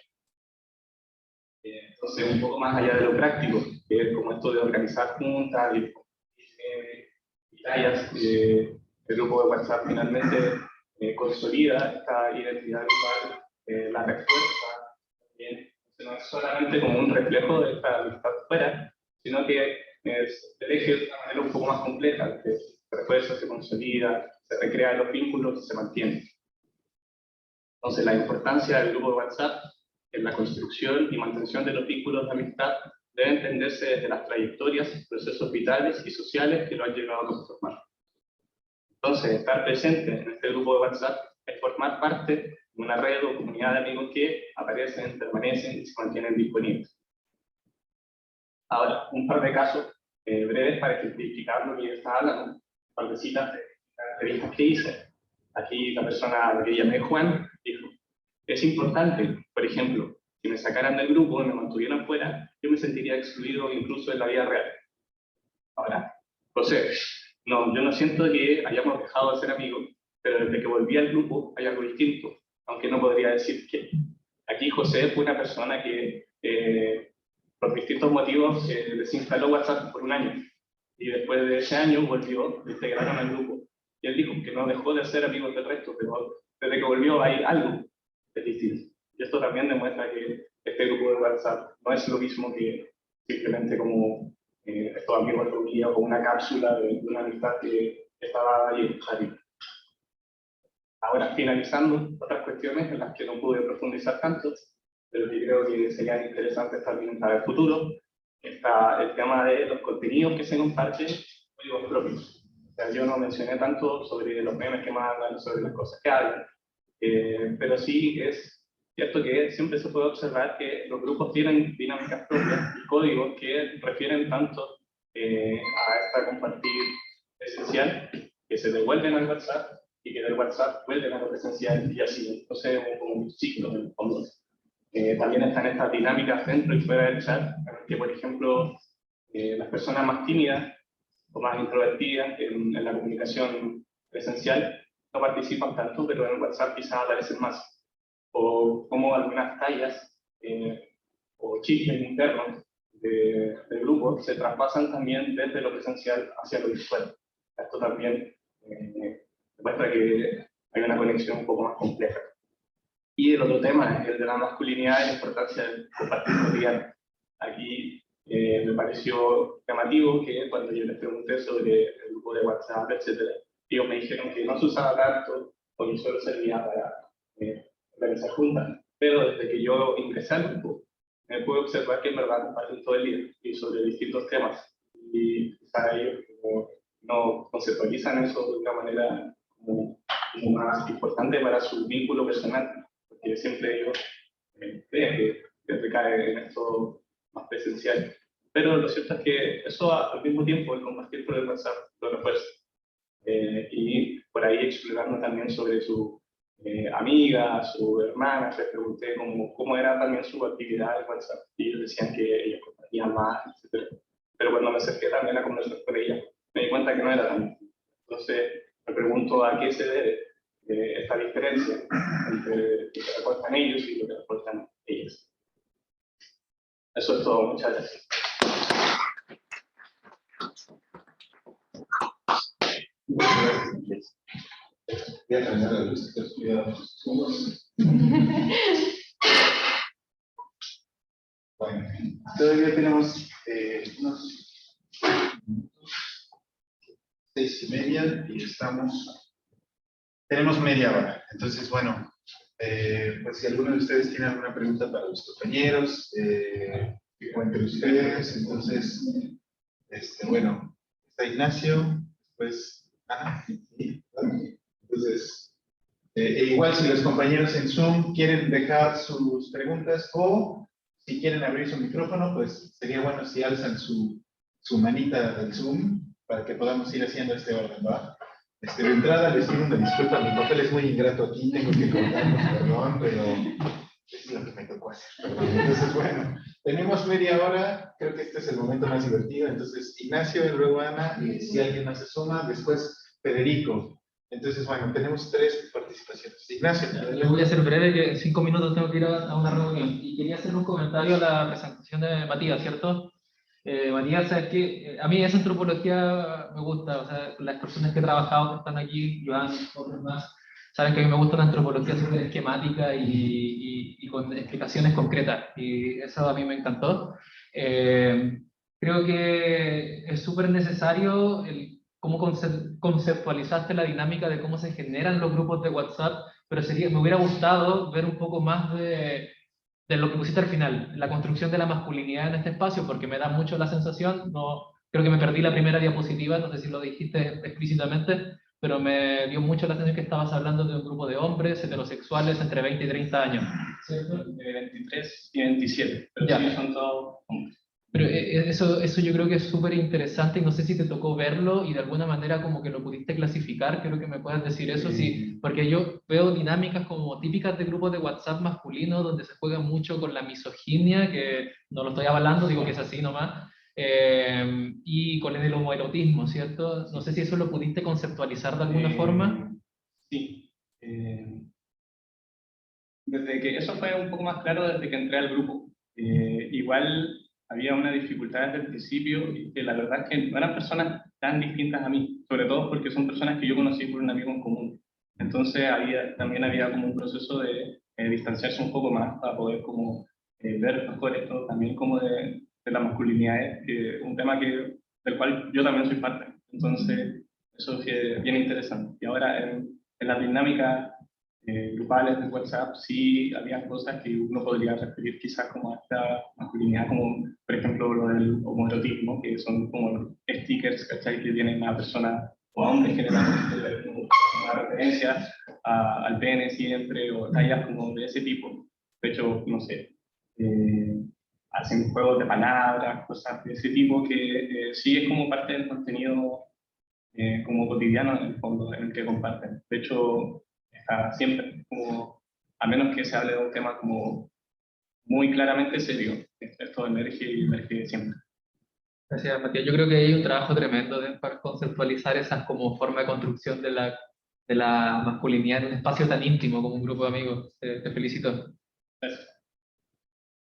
Entonces, un poco más allá de lo práctico, que es como esto de organizar juntas y tallas, el grupo de WhatsApp finalmente consolida esta identidad grupal, la refuerza también. No es solamente como un reflejo de esta amistad fuera, sino que se elige de una manera un poco más compleja, que se refuerza, se consolida, se recrean los vínculos y se mantiene. Entonces, la importancia del grupo de WhatsApp en la construcción y mantención de los vínculos de amistad debe entenderse desde las trayectorias, procesos vitales y sociales que lo han llegado a conformar. Entonces, estar presente en este grupo de WhatsApp es formar parte de una red o comunidad de amigos que aparecen, permanecen y se mantienen disponibles. Ahora, un par de casos breves para ejemplificar lo que yo estaba hablando, un par de citas de entrevistas que hice. Aquí la persona a la que llamé Juan dijo: es importante, por ejemplo, si me sacaran del grupo y me mantuvieran fuera, yo me sentiría excluido incluso en la vida real. Ahora, José, no, yo no siento que hayamos dejado de ser amigos, pero desde que volví al grupo hay algo distinto, aunque no podría decir que. Aquí José fue una persona que, por distintos motivos, desinstaló WhatsApp por un año, y después de ese año volvió, lo integraron al grupo, y él dijo que no dejó de ser amigos del resto, pero desde que volvió hay algo distinto. Y esto también demuestra que este grupo de WhatsApp no es lo mismo que simplemente como estos amigos reunidos o una cápsula de una amistad que estaba ahí. Ahora, finalizando, otras cuestiones en las que no pude profundizar tanto, pero que creo que serían interesantes también para el futuro, está el tema de los contenidos que se comparten, códigos propios. O sea, yo no mencioné tanto sobre los memes que mandan, sobre las cosas que hablan, pero sí es cierto que siempre se puede observar que los grupos tienen dinámicas propias y códigos que refieren tanto a esta compartir esencial, que se devuelven al WhatsApp y que del WhatsApp vuelven a lo presencial y así. Entonces es como un ciclo en el fondo. También están estas dinámicas dentro y fuera del chat, que por ejemplo las personas más tímidas o más introvertidas en la comunicación presencial no participan tanto, pero en el WhatsApp quizás aparecen más. O como algunas tallas o chistes internos de grupo se traspasan también desde lo presencial hacia lo virtual. Esto también demuestra que hay una conexión un poco más compleja. Y el otro tema es el de la masculinidad y la importancia de compartir cotidiano. Aquí me pareció llamativo que cuando yo les pregunté sobre el grupo de WhatsApp, etc., ellos me dijeron que no se usaba tanto o que solo servía para organizar juntas. Pero desde que yo ingresé al grupo, pude observar que en verdad comparten todo el día y sobre distintos temas. Y quizá ellos no conceptualizan eso de una manera como más importante para su vínculo personal, porque siempre ellos creen que recae en esto más presencial. Pero lo cierto es que eso al mismo tiempo, el compartir por el WhatsApp, lo refuerza. Y por ahí explorando también sobre su amiga, su hermana, les pregunté cómo era también su actividad en WhatsApp. Y ellos decían que ellos compartían más, etc. Pero cuando me acerqué también a conversar con ella, me di cuenta que no era tan. Entonces me pregunto a qué se debe esta diferencia entre lo que reportan ellos y lo que reportan ellas. Eso es todo, muchas gracias. Voy a cambiar la luz, cuidados. Bueno, todavía tenemos unos 6:30 y tenemos media hora. Entonces, bueno, pues si alguno de ustedes tiene alguna pregunta para los compañeros, que cuenten ustedes. Entonces, bueno, está Ignacio, después Ana, ¿sí? Entonces, igual si los compañeros en Zoom quieren dejar sus preguntas o si quieren abrir su micrófono, pues sería bueno si alzan su manita del Zoom para que podamos ir haciendo este orden, ¿va? De entrada les pido una disculpa, mi papel es muy ingrato aquí, tengo que contarnos, perdón, pero es lo que me tocó hacer, perdón. Entonces, bueno, tenemos media hora, creo que este es el momento más divertido. Entonces, Ignacio, y luego Ana, y si alguien más se suma, después Federico. Entonces, bueno, tenemos 3 participaciones. Ignacio, Yo voy a ser breve, que en 5 minutos tengo que ir a una reunión. Y quería hacer un comentario a la presentación de Matías, ¿cierto? Matías, sabes que a mí esa antropología me gusta, o sea, las personas que he trabajado que están aquí, Joan, otros más, saben que a mí me gusta la antropología súper esquemática y con explicaciones concretas, y eso a mí me encantó. Creo que es súper necesario el cómo conceptualizaste la dinámica de cómo se generan los grupos de WhatsApp, pero me hubiera gustado ver un poco más de lo que pusiste al final, la construcción de la masculinidad en este espacio, porque me da mucho la sensación, no, creo que me perdí la primera diapositiva, no sé si lo dijiste explícitamente, pero me dio mucho la sensación que estabas hablando de un grupo de hombres heterosexuales entre 20 y 30 años, ¿cierto? 23 y 27, pero Ya. sí son todos hombres. Pero eso yo creo que es súper interesante y no sé si te tocó verlo y de alguna manera como que lo pudiste clasificar, creo que me puedas decir eso, sí, porque yo veo dinámicas como típicas de grupos de WhatsApp masculinos donde se juega mucho con la misoginia, que no lo estoy avalando, digo que es así nomás, y con el homoerotismo, ¿cierto? No sé si eso lo pudiste conceptualizar de alguna forma. Sí. Desde que eso fue un poco más claro desde que entré al grupo. Igual había una dificultad desde el principio y que la verdad es que no eran personas tan distintas a mí, sobre todo porque son personas que yo conocí por un amigo en común. Entonces también había como un proceso de distanciarse un poco más para poder como ver mejor esto también como de la masculinidad, un tema del cual yo también soy parte. Entonces eso es bien interesante. Y ahora en la dinámica grupales de WhatsApp, sí había cosas que uno podría referir quizás como a esta masculinidad, como por ejemplo lo del homoerotismo, que son como stickers, ¿cachai? Que tienen a personas o a hombres generalmente, como una referencia al pene siempre, o tallas como de ese tipo. De hecho, no sé, hacen juegos de palabras, cosas de ese tipo, que sí es como parte del contenido como cotidiano en el fondo, en el que comparten. De hecho, está siempre como, a menos que se hable de un tema como muy claramente serio, esto emerge y emerge siempre. Gracias, Matías. Yo creo que hay un trabajo tremendo para conceptualizar esas como forma de construcción de la masculinidad en un espacio tan íntimo como un grupo de amigos. Te felicito. Gracias.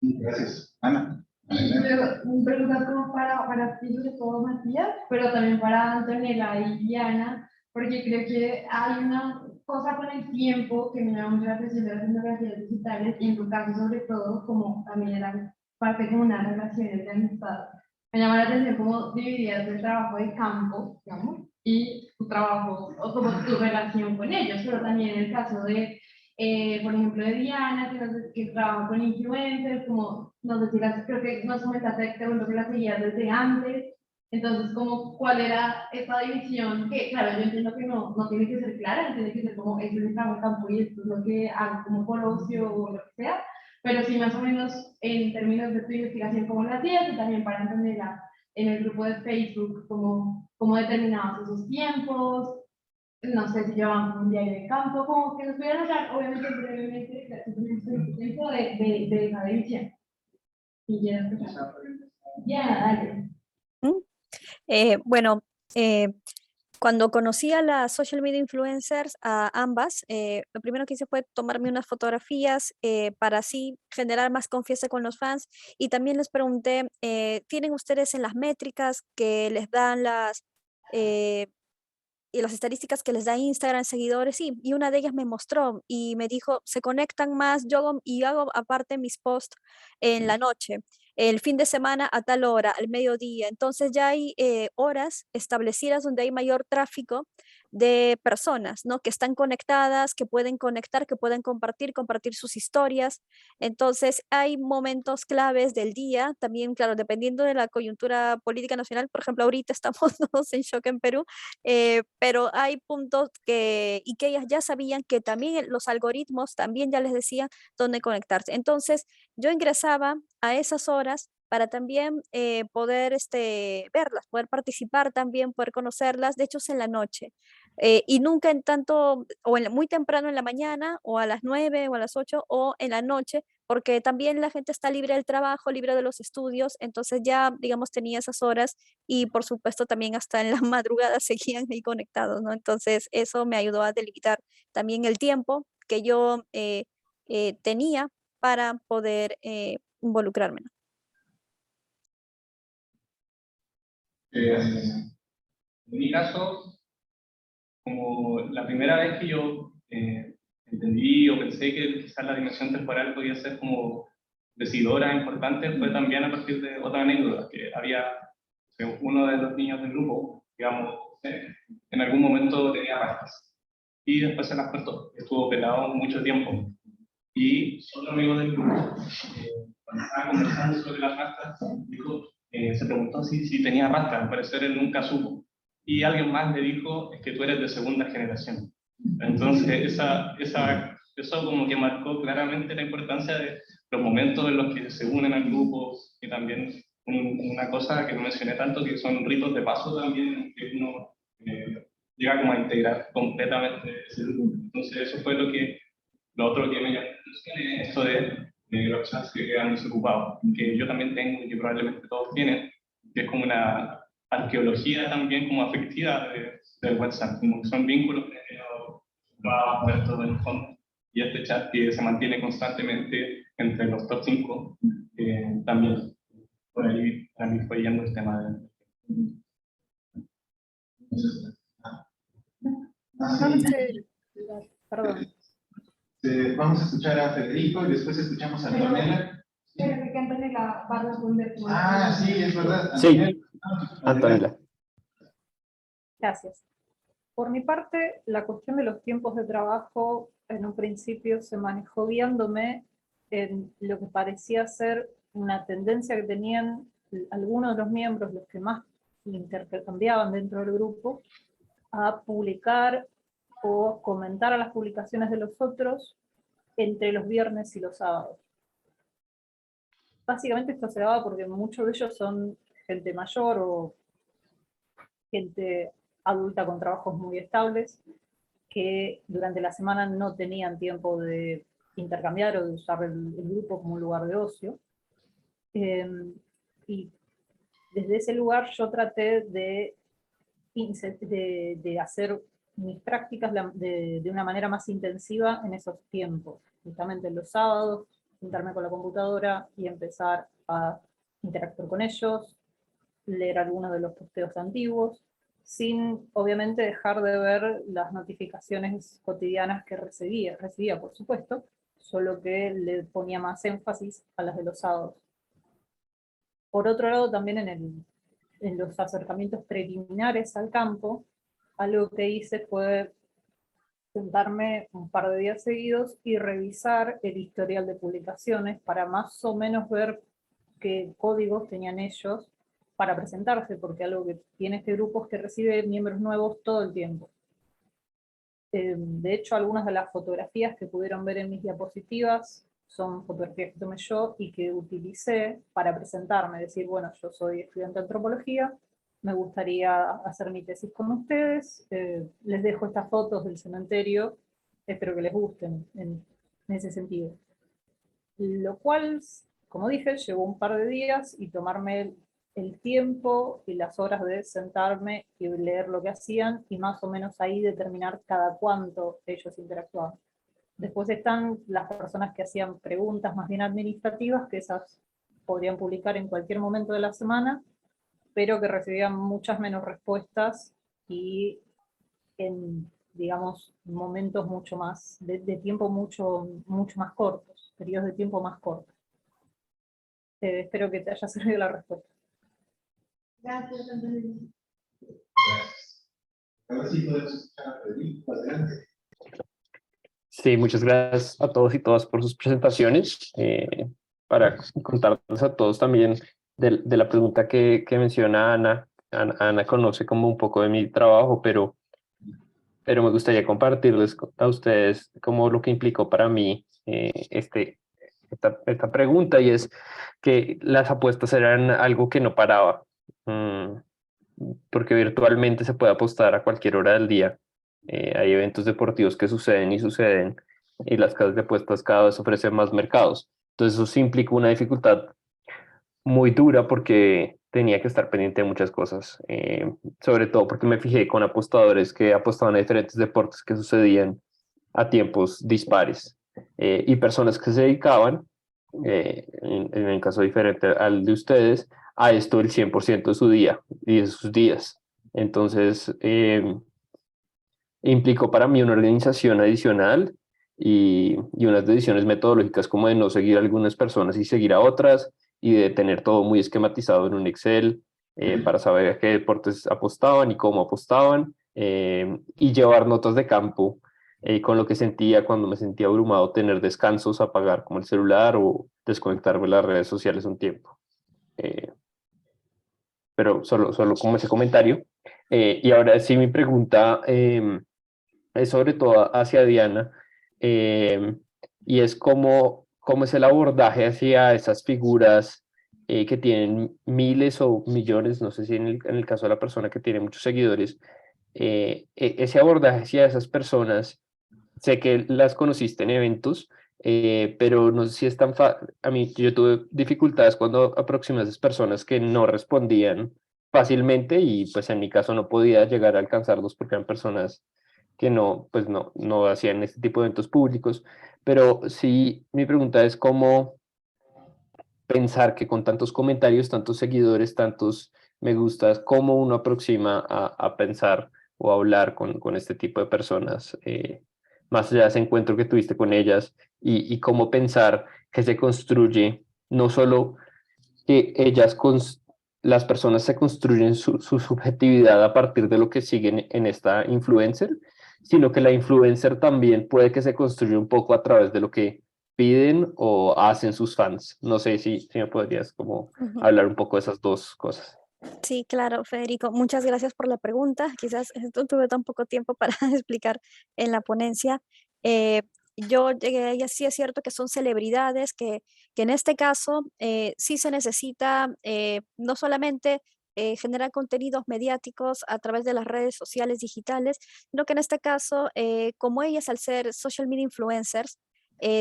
Gracias. Ana. Preguntas como para ti, sobre todo Matías, pero también para Antonella y Diana, porque creo que hay una cosa con el tiempo que me llama mucho la atención de las tecnologías digitales, y en tu caso sobre todo, como también era parte como una relaciones de amistad. Me llama la atención cómo dividías el trabajo de campo, digamos, y tu trabajo, o como tu relación con ellos, pero también en el caso de por ejemplo, de Diana, que trabaja con influencers, como, no sé si creo que nos comentaste que la seguías desde antes, entonces, como, ¿cuál era esta división? Que, claro, yo entiendo que no tiene que ser clara, no tiene que ser como, esto es el trabajo en campo y esto es lo que hago como por ocio o lo que sea, pero sí más o menos en términos de tu investigación, como la hacías, y también para entender en el grupo de Facebook, cómo determinabas esos tiempos, no sé si llevan un diario de campo, como que nos pudieran hablar, obviamente, brevemente, tiempo de esa división. Y ya, ya, dale. Bueno, cuando conocí a las social media influencers, a ambas, lo primero que hice fue tomarme unas fotografías para así generar más confianza con los fans, y también les pregunté, ¿tienen ustedes en las métricas que les dan y las estadísticas que les da Instagram, seguidores? Sí, y una de ellas me mostró y me dijo, se conectan más, hago aparte mis posts en la noche, el fin de semana a tal hora, al mediodía. Entonces ya hay horas establecidas donde hay mayor tráfico de personas, ¿no? Que están conectadas, que pueden conectar, que pueden compartir sus historias. Entonces hay momentos claves del día, también, claro, dependiendo de la coyuntura política nacional. Por ejemplo, ahorita estamos todos en shock en Perú, pero hay puntos y que ellas ya sabían que también los algoritmos también ya les decían dónde conectarse. Entonces, yo ingresaba a esas horas para también poder verlas, poder participar también, poder conocerlas. De hecho, es en la noche. Y nunca en tanto, o muy temprano en la mañana, o a las 9 o a las 8, o en la noche, porque también la gente está libre del trabajo, libre de los estudios. Entonces ya, digamos, tenía esas horas, y por supuesto también hasta en la madrugada seguían ahí conectados, ¿no? Entonces eso me ayudó a delimitar también el tiempo que yo tenía para poder involucrarme, ¿no? En mi caso, como la primera vez que yo entendí o pensé que quizás la dimensión temporal podía ser como decidora, importante, fue también a partir de otra anécdota, que había uno de los niños del grupo, digamos, en algún momento tenía rastas y después se las cortó, estuvo pelado mucho tiempo. Y otro amigo del grupo, cuando estaba conversando sobre las rastas, dijo, se preguntó si tenía rastas, al parecer él nunca supo. Y alguien más le dijo, es que tú eres de segunda generación. Entonces, eso como que marcó claramente la importancia de los momentos en los que se unen al grupo, y también una cosa que no mencioné tanto, que son ritos de paso también, que uno llega como a integrar completamente ese grupo. Entonces, eso fue lo otro que me llamó la atención, es esto de los chats que quedan desocupados, que yo también tengo y que probablemente todos tienen, que es como una arqueología también como afectiva del WhatsApp, como que son vínculos que han quedado muertos en el fondo. Y este chat que se mantiene constantemente entre los top 5, también por ahí fue yendo el tema de... Perdón. Vamos a escuchar a Federico y después escuchamos a Antonella. Pero que Antonella va a responder. Ah, sí, es verdad. Sí, Antonella. Gracias. Por mi parte, la cuestión de los tiempos de trabajo en un principio se manejó guiándome en lo que parecía ser una tendencia que tenían algunos de los miembros, los que más intercambiaban dentro del grupo, a publicar o comentar a las publicaciones de los otros entre los viernes y los sábados. Básicamente esto se daba porque muchos de ellos son gente mayor o gente adulta con trabajos muy estables, que durante la semana no tenían tiempo de intercambiar o de usar el grupo como un lugar de ocio. Y desde ese lugar yo traté de hacer mis prácticas de una manera más intensiva en esos tiempos, justamente los sábados, sentarme con la computadora y empezar a interactuar con ellos, leer algunos de los posteos antiguos, sin obviamente dejar de ver las notificaciones cotidianas que recibía por supuesto, solo que le ponía más énfasis a las de los sábados. Por otro lado, también en los acercamientos preliminares al campo, algo que hice fue sentarme un par de días seguidos y revisar el historial de publicaciones para más o menos ver qué códigos tenían ellos para presentarse, porque algo que tiene este grupo es que recibe miembros nuevos todo el tiempo. De hecho, algunas de las fotografías que pudieron ver en mis diapositivas son fotografías que tomé yo y que utilicé para presentarme, decir, bueno, yo soy estudiante de antropología, me gustaría hacer mi tesis con ustedes, les dejo estas fotos del cementerio, espero que les gusten en ese sentido. Lo cual, como dije, llevó un par de días y tomarme el tiempo y las horas de sentarme y leer lo que hacían y más o menos ahí determinar cada cuánto ellos interactuaban. Después están las personas que hacían preguntas más bien administrativas, que esas podrían publicar en cualquier momento de la semana, pero que recibían muchas menos respuestas y en, digamos, momentos mucho más, de tiempo mucho más cortos, periodos de tiempo más cortos. Espero que te haya servido la respuesta. Gracias, Antonella. Gracias. Ahora sí podemos escuchar a Federico. Adelante. Sí, muchas gracias a todos y todas por sus presentaciones. Para contarles a todos también de la pregunta que menciona Ana. Ana conoce como un poco de mi trabajo, pero me gustaría compartirles a ustedes como lo que implicó para mí esta pregunta, y es que las apuestas eran algo que no paraba, porque virtualmente se puede apostar a cualquier hora del día. Hay eventos deportivos que suceden y las casas de apuestas cada vez ofrecen más mercados. Entonces eso sí implicó una dificultad muy dura porque tenía que estar pendiente de muchas cosas, sobre todo porque me fijé con apostadores que apostaban a diferentes deportes que sucedían a tiempos dispares. Y personas que se dedicaban, en el caso diferente al de ustedes, a esto el 100% de su día y de sus días. Entonces, implicó para mí una organización adicional y unas decisiones metodológicas como de no seguir a algunas personas y seguir a otras, y de tener todo muy esquematizado en un Excel, para saber a qué deportes apostaban y cómo apostaban, y llevar notas de campo, con lo que sentía cuando me sentía abrumado, tener descansos, apagar como el celular o desconectarme de las redes sociales un tiempo. Pero solo como ese comentario. Y ahora sí mi pregunta, es sobre todo hacia Diana, eh, y es cómo es el abordaje hacia esas figuras, que tienen miles o millones, no sé si en el caso de la persona que tiene muchos seguidores, ese abordaje hacia esas personas. Sé que las conociste en eventos, pero no sé si es tan fácil. A mí, yo tuve dificultades cuando aproximé a esas personas que no respondían fácilmente, y pues en mi caso no podía llegar a alcanzarlos porque eran personas que no, pues no hacían este tipo de eventos públicos. Pero sí, mi pregunta es cómo pensar que con tantos comentarios, tantos seguidores, tantos me gustas, cómo uno aproxima a pensar o a hablar con este tipo de personas, más allá de ese encuentro que tuviste con ellas, y cómo pensar que se construye, no solo que las personas se construyen su subjetividad a partir de lo que siguen en esta influencer, sino que la influencer también puede que se construya un poco a través de lo que piden o hacen sus fans. No sé si me podrías como Ujú. hablar un poco de esas dos cosas. Sí, claro, Federico. Muchas gracias por la pregunta. Quizás no tuve tan poco tiempo para explicar en la ponencia. Eh, yo llegué a ellas, sí es cierto que son celebridades, que en este caso sí se necesita no solamente generar contenidos mediáticos a través de las redes sociales digitales, sino que en este caso, como ellas al ser social media influencers,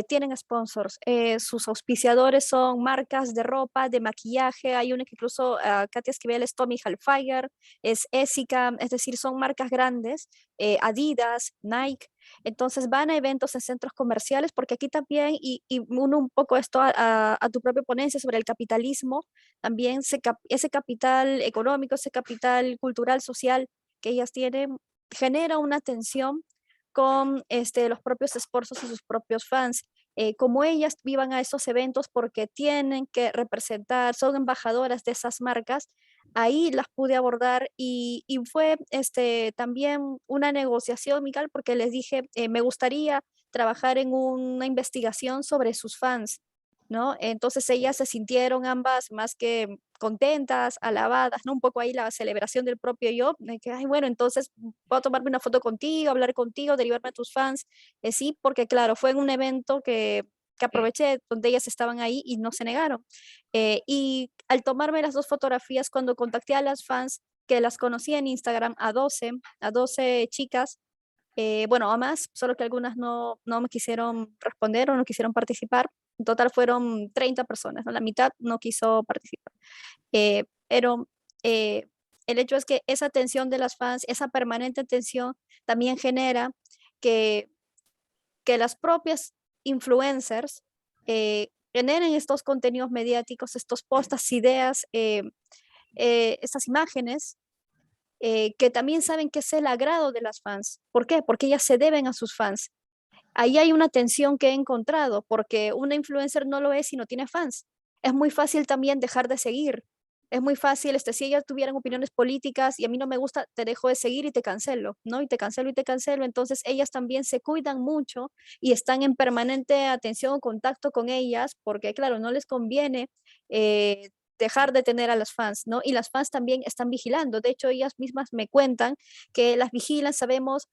tienen sponsors. Sus auspiciadores son marcas de ropa, de maquillaje. Hay una que incluso Katia Esquivel es Tommy Hilfiger, es Essica, es decir, son marcas grandes, Adidas, Nike. Entonces van a eventos en centros comerciales, porque aquí también, y uno un poco esto a tu propia ponencia sobre el capitalismo, también ese capital económico, ese capital cultural, social que ellas tienen, genera una tensión con los propios esfuerzos y sus propios fans. Como ellas vivan a esos eventos porque tienen que representar, son embajadoras de esas marcas, ahí las pude abordar, y fue también una negociación, Miguel, porque les dije, me gustaría trabajar en una investigación sobre sus fans, ¿no? Entonces ellas se sintieron ambas más que contentas, alabadas, ¿no? Un poco ahí la celebración del propio yo, de que, ay, bueno, entonces puedo tomarme una foto contigo, hablar contigo, derivarme a tus fans. Sí, porque claro, fue en un evento que aproveché donde ellas estaban ahí y no se negaron. Y al tomarme las dos fotografías, cuando contacté a las fans que las conocí en Instagram, a 12 chicas, bueno, a más, solo que algunas no me quisieron responder o no quisieron participar. En total fueron 30 personas, ¿no? La mitad no quiso participar. Pero el hecho es que esa atención de las fans, esa permanente atención, también genera que, que las propias influencers generen estos contenidos mediáticos, estos posts, estas ideas, estas imágenes, que también saben que es el agrado de las fans. ¿Por qué? Porque ellas se deben a sus fans. Ahí hay una tensión que he encontrado, porque una influencer no lo es si no tiene fans. Es muy fácil también dejar de seguir. Es muy fácil, si ellas tuvieran opiniones políticas y a mí no me gusta, te dejo de seguir y te cancelo, ¿no? Y te cancelo y te cancelo. Entonces ellas también se cuidan mucho y están en permanente atención o contacto con ellas, porque claro, no les conviene dejar de tener a las fans, ¿no? Y las fans también están vigilando. De hecho, ellas mismas me cuentan que las vigilan, sabemos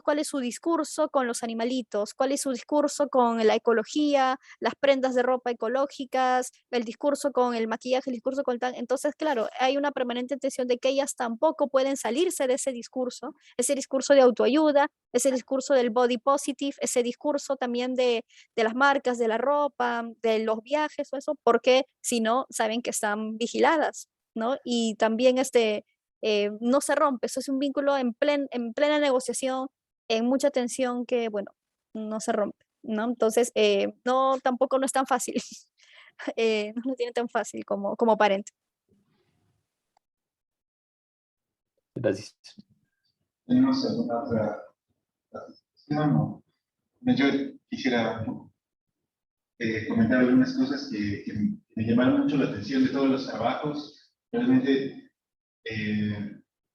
cuál es su discurso con los animalitos, cuál es su discurso con la ecología, las prendas de ropa ecológicas, el discurso con el maquillaje, el discurso con tal. Entonces, claro, hay una permanente tensión de que ellas tampoco pueden salirse de ese discurso de autoayuda, ese discurso del body positive, ese discurso también de las marcas, de la ropa, de los viajes o eso, porque si no, saben que están vigiladas, ¿no? Y también no se rompe, eso es un vínculo en plena negociación, en mucha tensión que, bueno, no se rompe, ¿no? Entonces, no, tampoco no es tan fácil, no lo tiene tan fácil como parente. Gracias. ¿Tenemos alguna otra participación? Yo quisiera comentar algunas cosas que me llamaron mucho la atención de todos los trabajos. Realmente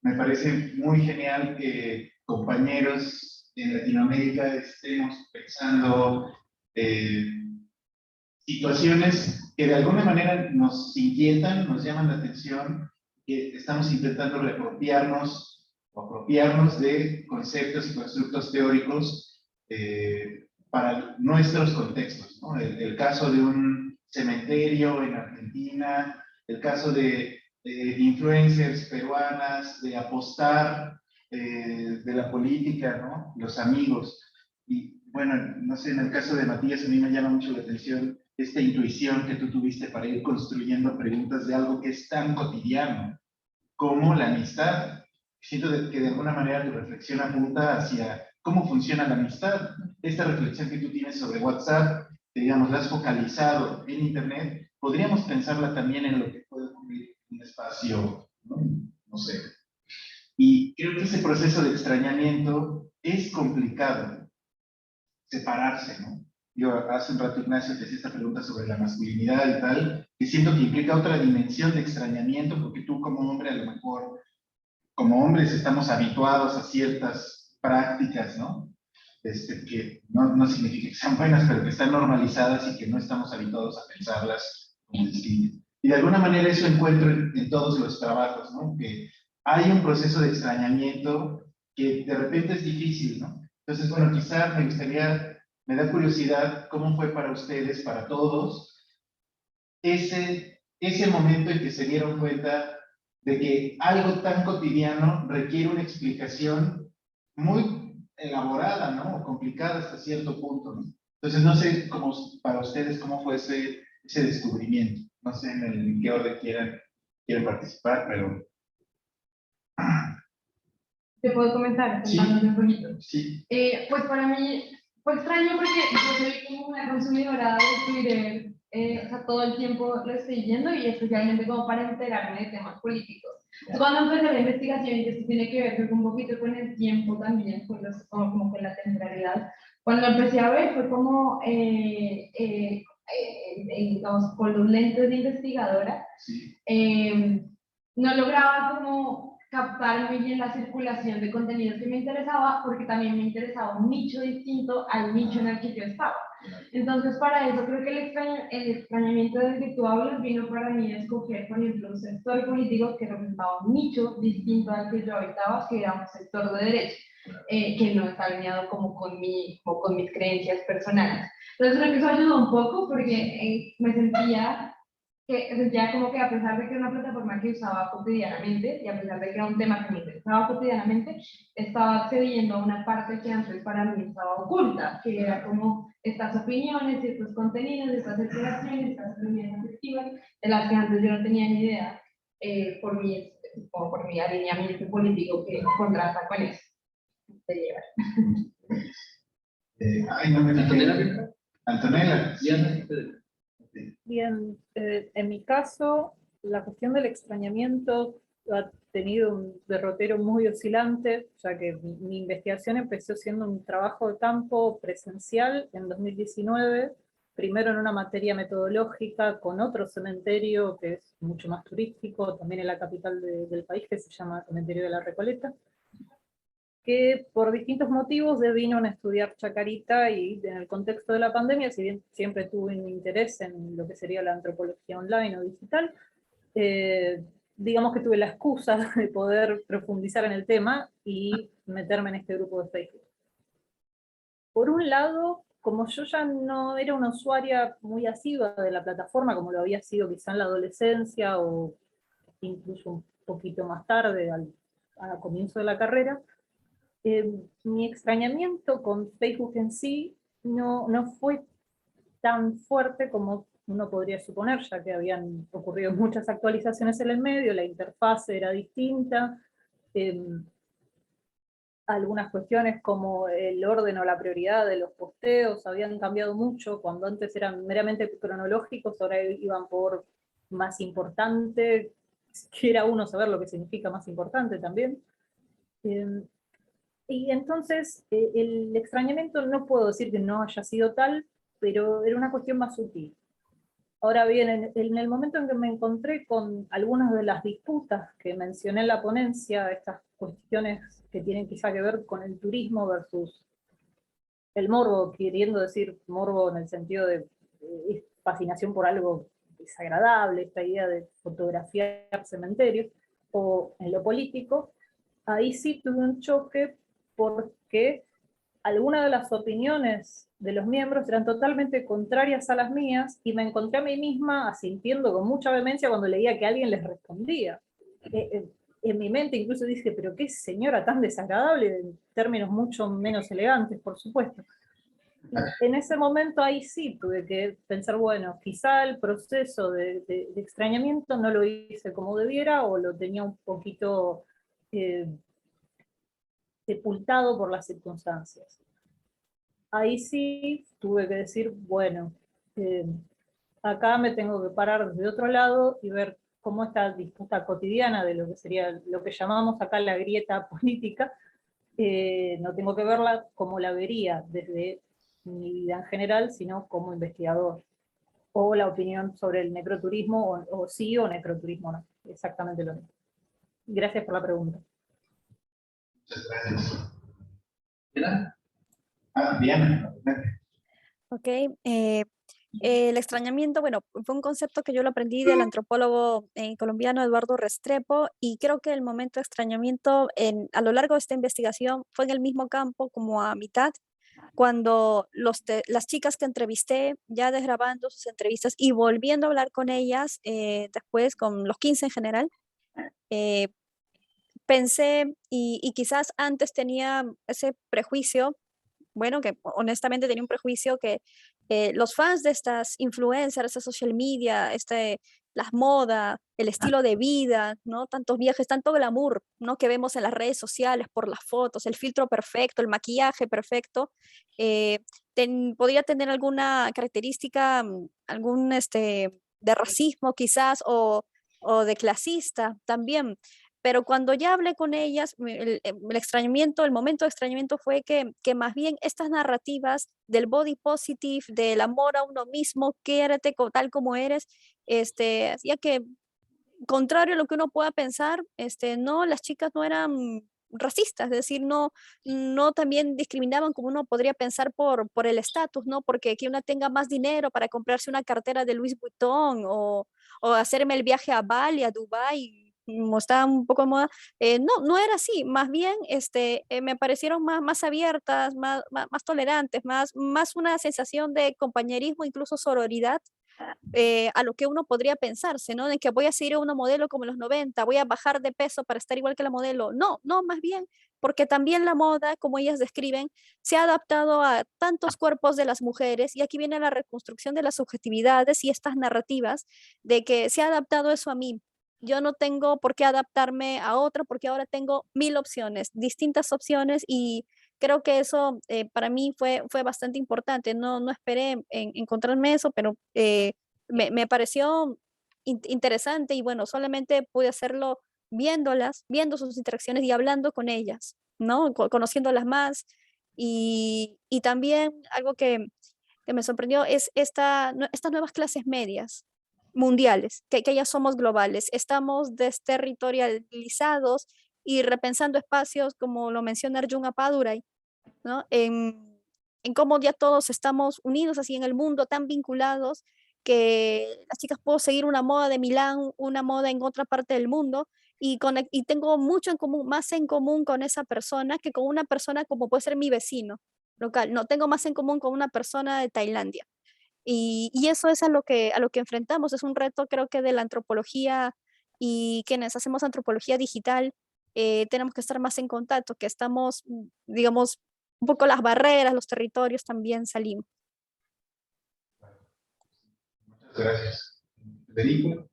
me parece muy genial que compañeros en Latinoamérica estemos pensando situaciones que de alguna manera nos inquietan, nos llaman la atención, que estamos intentando reapropiarnos o apropiarnos de conceptos y constructos teóricos para nuestros contextos, ¿no? El caso de un cementerio en Argentina, el caso de influencers peruanas, de apostar, de la política, ¿no? Los amigos. Y bueno, no sé, en el caso de Matías a mí me llama mucho la atención esta intuición que tú tuviste para ir construyendo preguntas de algo que es tan cotidiano como la amistad. Siento que de alguna manera tu reflexión apunta hacia cómo funciona la amistad. Esta reflexión que tú tienes sobre WhatsApp, que digamos, la has focalizado en Internet, podríamos pensarla también en lo que puede ocurrir en un espacio, no sé. Y creo que ese proceso de extrañamiento es complicado, separarse, ¿no? Yo hace un rato, Ignacio, te hacía esta pregunta sobre la masculinidad y tal, que siento que implica otra dimensión de extrañamiento, porque tú como hombre, a lo mejor, como hombres estamos habituados a ciertas prácticas, ¿no? Que no significa que sean buenas, pero que están normalizadas y que no estamos habituados a pensarlas como distintas. Y de alguna manera eso encuentro en todos los trabajos, ¿no? Que hay un proceso de extrañamiento que de repente es difícil, ¿no? Entonces, bueno, quizá me da curiosidad cómo fue para ustedes, para todos, ese momento en que se dieron cuenta de que algo tan cotidiano requiere una explicación muy elaborada, ¿no? O complicada hasta cierto punto, ¿no? Entonces, no sé cómo, para ustedes cómo fue ese descubrimiento. No sé en qué orden quieren participar, pero... ¿Te puedo comentar? Sí. Un poquito. Sí. Pues para mí fue extraño porque yo soy como una consumidora de Twitter, o sea, todo el tiempo lo estoy viendo y especialmente como para enterarme de temas políticos. Entonces, cuando empecé la investigación, y esto tiene que ver un poquito con el tiempo también, como con la temporalidad, cuando empecé a ver fue como, digamos, con los lentes de investigadora, Sí. no lograba como captar muy bien la circulación de contenidos que me interesaba, porque también me interesaba un nicho distinto al nicho en el que yo estaba. Entonces, para eso creo que el extrañamiento del que tú hablas vino para mí a escoger, por ejemplo, un sector político que representaba un nicho distinto al que yo habitaba, que era un sector de derecha, que no está alineado como con mis creencias personales. Entonces, creo que eso ayudó un poco porque me sentía como que a pesar de que era una plataforma que usaba cotidianamente y a pesar de que era un tema que me interesaba cotidianamente, estaba accediendo a una parte que antes para mí estaba oculta, que era como estas opiniones, estos contenidos, estas circulaciones, estas opiniones afectivas, de las que antes yo no tenía ni idea por mi alineamiento político que contrasta con eso. Ay, no me fijé. Antonella. Bien, en mi caso, la cuestión del extrañamiento ha tenido un derrotero muy oscilante, ya que mi investigación empezó siendo un trabajo de campo presencial en 2019, primero en una materia metodológica con otro cementerio que es mucho más turístico, también en la capital del país, que se llama Cementerio de la Recoleta, que por distintos motivos vino a estudiar Chacarita, y en el contexto de la pandemia, si bien siempre tuve un interés en lo que sería la antropología online o digital, digamos que tuve la excusa de poder profundizar en el tema y meterme en este grupo de Facebook. Por un lado, como yo ya no era una usuaria muy asidua de la plataforma, como lo había sido quizá en la adolescencia o incluso un poquito más tarde, al comienzo de la carrera, mi extrañamiento con Facebook en sí no fue tan fuerte como uno podría suponer, ya que habían ocurrido muchas actualizaciones en el medio, la interfaz era distinta. algunas cuestiones como el orden o la prioridad de los posteos habían cambiado mucho, cuando antes eran meramente cronológicos, ahora iban por más importante, quiera uno saber lo que significa más importante también. Y entonces el extrañamiento no puedo decir que no haya sido tal, pero era una cuestión más sutil. Ahora bien, en el momento en que me encontré con algunas de las disputas que mencioné en la ponencia, estas cuestiones que tienen quizá que ver con el turismo versus el morbo, queriendo decir morbo en el sentido de fascinación por algo desagradable, esta idea de fotografiar cementerios, o en lo político, ahí sí tuve un choque porque algunas de las opiniones de los miembros eran totalmente contrarias a las mías, y me encontré a mí misma asintiendo con mucha vehemencia cuando leía que alguien les respondía. En mi mente incluso dije, pero qué señora tan desagradable, en términos mucho menos elegantes, por supuesto. Y en ese momento ahí sí tuve que pensar, bueno, quizá el proceso de extrañamiento no lo hice como debiera, o lo tenía un poquito sepultado por las circunstancias. Ahí sí tuve que decir, bueno, acá me tengo que parar desde otro lado y ver cómo esta disputa cotidiana de lo que sería lo que llamamos acá la grieta política, no tengo que verla como la vería desde mi vida en general, sino como investigador. O la opinión sobre el necroturismo, o sí o necroturismo no. Exactamente lo mismo. Gracias por la pregunta. Muchas gracias. ¿Diana? Diana. Ok, el extrañamiento, bueno, fue un concepto que yo lo aprendí del antropólogo colombiano Eduardo Restrepo, y creo que el momento de extrañamiento a lo largo de esta investigación fue en el mismo campo, como a mitad, cuando las chicas que entrevisté, ya desgrabando sus entrevistas y volviendo a hablar con ellas, después con los 15 en general, eh, pensé, y quizás antes tenía ese prejuicio, bueno, que honestamente tenía un prejuicio que los fans de estas influencers, de social media, las modas, el estilo de vida, ¿no? Tantos viajes, tanto glamour, ¿no? Que vemos en las redes sociales por las fotos, el filtro perfecto, el maquillaje perfecto, eh, podría tener alguna característica, algún de racismo quizás, o de clasista también. Pero cuando ya hablé con ellas, el extrañamiento, el momento de extrañamiento fue que más bien estas narrativas del body positive, del amor a uno mismo, quiérete tal como eres, hacía que, contrario a lo que uno pueda pensar, no, las chicas no eran racistas, es decir, no también discriminaban como uno podría pensar por el estatus, ¿no? Porque que una tenga más dinero para comprarse una cartera de Louis Vuitton, o hacerme el viaje a Bali, a Dubái, como estaba un poco de moda, no era así, más bien me parecieron más abiertas, más tolerantes, más una sensación de compañerismo, incluso sororidad, a lo que uno podría pensarse, ¿no? De que voy a seguir a una modelo como en los 90, voy a bajar de peso para estar igual que la modelo. No, más bien, porque también la moda, como ellas describen, se ha adaptado a tantos cuerpos de las mujeres, y aquí viene la reconstrucción de las subjetividades y estas narrativas de que se ha adaptado eso a mí. Yo no tengo por qué adaptarme a otra, porque ahora tengo 1000 opciones, distintas opciones, y creo que eso para mí fue bastante importante. No esperé encontrarme eso, pero me pareció interesante, y bueno, solamente pude hacerlo viéndolas, viendo sus interacciones y hablando con ellas, ¿no? Conociéndolas más, y también algo que me sorprendió es estas nuevas clases medias mundiales, que ya somos globales, estamos desterritorializados y repensando espacios, como lo menciona Arjun Appadurai, ¿no? En cómo ya todos estamos unidos así en el mundo, tan vinculados, que las chicas puedo seguir una moda de Milán, una moda en otra parte del mundo, y tengo mucho en común, más en común con esa persona que con una persona como puede ser mi vecino local. No, tengo más en común con una persona de Tailandia. Y eso es a lo que enfrentamos, es un reto, creo que de la antropología, y quienes hacemos antropología digital, tenemos que estar más en contacto, que estamos, digamos, un poco las barreras, los territorios también salimos. Muchas gracias. Federico.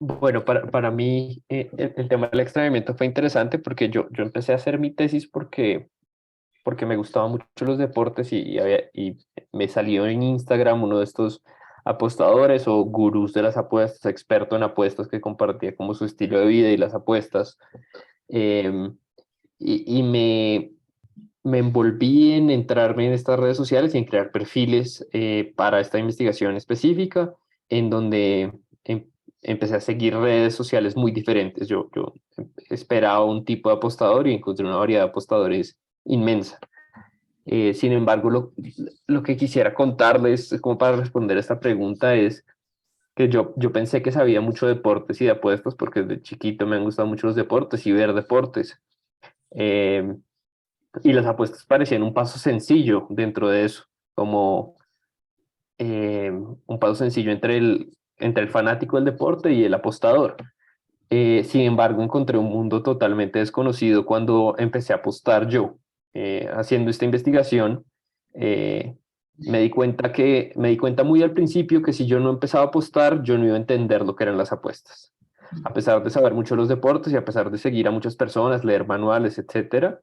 Bueno, para mí el tema del extrañamiento fue interesante porque yo empecé a hacer mi tesis porque me gustaban mucho los deportes y me salió en Instagram uno de estos apostadores o gurús de las apuestas, experto en apuestas que compartía como su estilo de vida y las apuestas. em, y me envolví en entrarme en estas redes sociales y en crear perfiles para esta investigación específica, en donde empecé a seguir redes sociales muy diferentes. Yo esperaba un tipo de apostador y encontré una variedad de apostadores inmensa. Sin embargo, lo que quisiera contarles, como para responder a esta pregunta, es que yo pensé que sabía mucho de deportes y de apuestas, porque desde chiquito me han gustado mucho los deportes y ver deportes. Eh, y las apuestas parecían un paso sencillo dentro de eso, como un paso sencillo entre el fanático del deporte y el apostador. Sin embargo, encontré un mundo totalmente desconocido cuando empecé a apostar yo. Haciendo esta investigación, eh, me di cuenta muy al principio que si yo no empezaba a apostar, yo no iba a entender lo que eran las apuestas. A pesar de saber mucho de los deportes y a pesar de seguir a muchas personas, leer manuales, etcétera,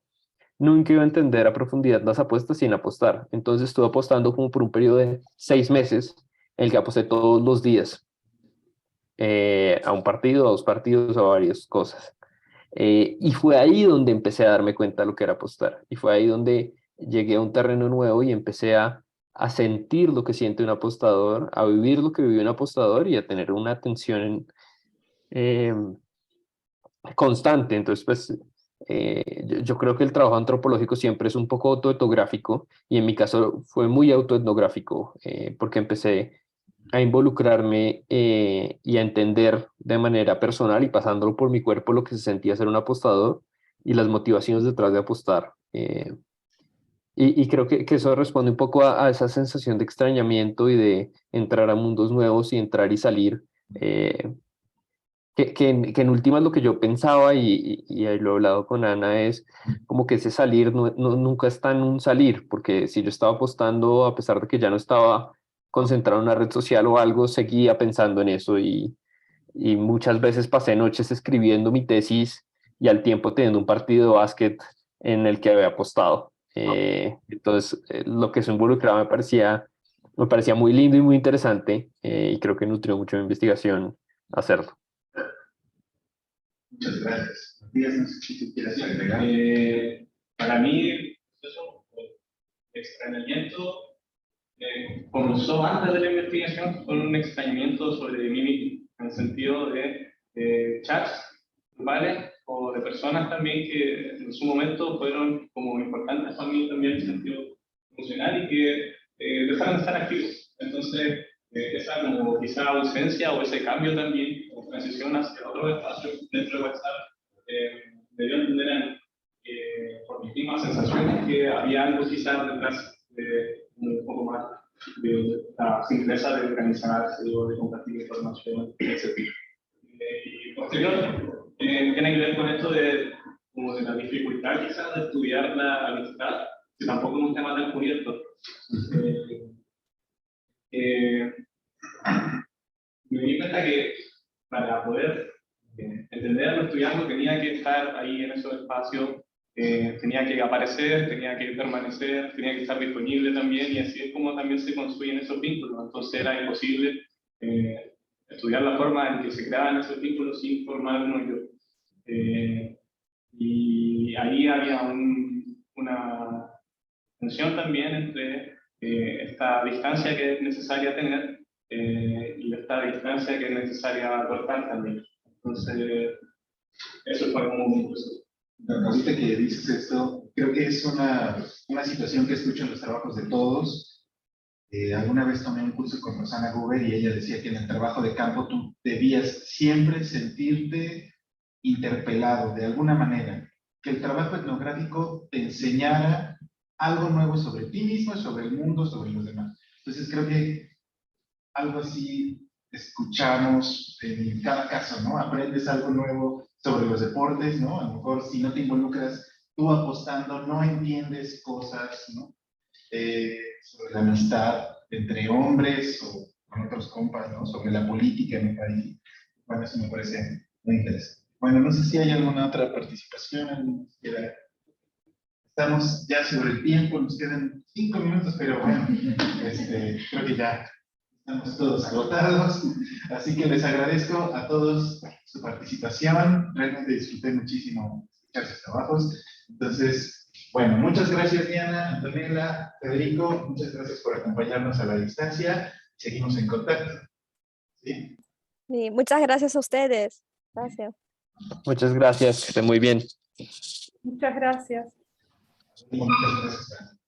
nunca iba a entender a profundidad las apuestas sin apostar. Entonces estuve apostando como por un periodo de 6 meses, en el que aposté todos los días a un partido, a dos partidos, a varias cosas. Y fue ahí donde empecé a darme cuenta de lo que era apostar. Y fue ahí donde llegué a un terreno nuevo y empecé a sentir lo que siente un apostador, a vivir lo que vive un apostador y a tener una atención eh, constante. Entonces, pues, yo creo que el trabajo antropológico siempre es un poco autoetnográfico y en mi caso fue muy autoetnográfico porque empecé a involucrarme y a entender de manera personal y pasándolo por mi cuerpo lo que se sentía ser un apostador y las motivaciones detrás de apostar. Y creo que eso responde un poco a esa sensación de extrañamiento y de entrar a mundos nuevos y entrar y salir. Que en últimas lo que yo pensaba y ahí lo he hablado con Ana es como que ese salir nunca está en un salir, porque si yo estaba apostando, a pesar de que ya no estaba concentrado en una red social o algo, seguía pensando en eso y muchas veces pasé noches escribiendo mi tesis y al tiempo teniendo un partido de básquet en el que había apostado. Entonces, lo que eso involucraba me parecía muy lindo y muy interesante y creo que nutrió mucho mi investigación hacerlo. Muchas gracias. Matías, no sé si tú quieres agregar. Para mí, eso, el extrañamiento comenzó antes de la investigación con un extrañamiento sobre mí mismo, en el sentido de chats grupales o de personas también que en su momento fueron como importantes para mí también en el sentido emocional y que dejaron de estar activos. Entonces, esa como quizá ausencia o ese cambio también, o transición hacia otro espacio dentro de WhatsApp, me dio a entender por mis mismas sensaciones que había algo quizás detrás de un poco más de la simpleza de organizarse o de compartir información, etc. Y posterior, tiene que ver con esto como de la dificultad quizás de estudiar la amistad, que tampoco es un tema tan cubierto. Me di cuenta que para poder entender a los estudiantes tenía que estar ahí en esos espacios, tenía que aparecer, tenía que permanecer, tenía que estar disponible también, y así es como también se construyen esos vínculos. Entonces era imposible estudiar la forma en que se creaban esos vínculos sin formar uno yo. Y ahí había una tensión también entre esta distancia que es necesaria tener y esta distancia que es necesaria cortar también. Entonces, eso fue como un proceso. Ahorita que dices esto, creo que es una situación que escucho en los trabajos de todos. Alguna vez tomé un curso con Rosana Huber y ella decía que en el trabajo de campo tú debías siempre sentirte interpelado de alguna manera, que el trabajo etnográfico te enseñara algo nuevo sobre ti mismo, sobre el mundo, sobre los demás. Entonces creo que algo así escuchamos en cada caso, ¿no? Aprendes algo nuevo sobre los deportes, ¿no? A lo mejor si no te involucras tú apostando, no entiendes cosas, ¿no? Sobre la amistad entre hombres o con otros compas, ¿no? Sobre la política en el país. Bueno, eso me parece muy interesante. Bueno, no sé si hay alguna otra participación. Estamos ya sobre el tiempo, nos quedan 5 minutos, pero bueno, creo que ya estamos todos agotados. Así que les agradezco a todos su participación. Realmente disfruté muchísimo escuchar sus trabajos. Entonces, bueno, muchas gracias Diana, Antonella, Federico. Muchas gracias por acompañarnos a la distancia. Seguimos en contacto. ¿Sí? Y muchas gracias a ustedes. Gracias. Muchas gracias, que esté muy bien. Muchas gracias. Muchas gracias.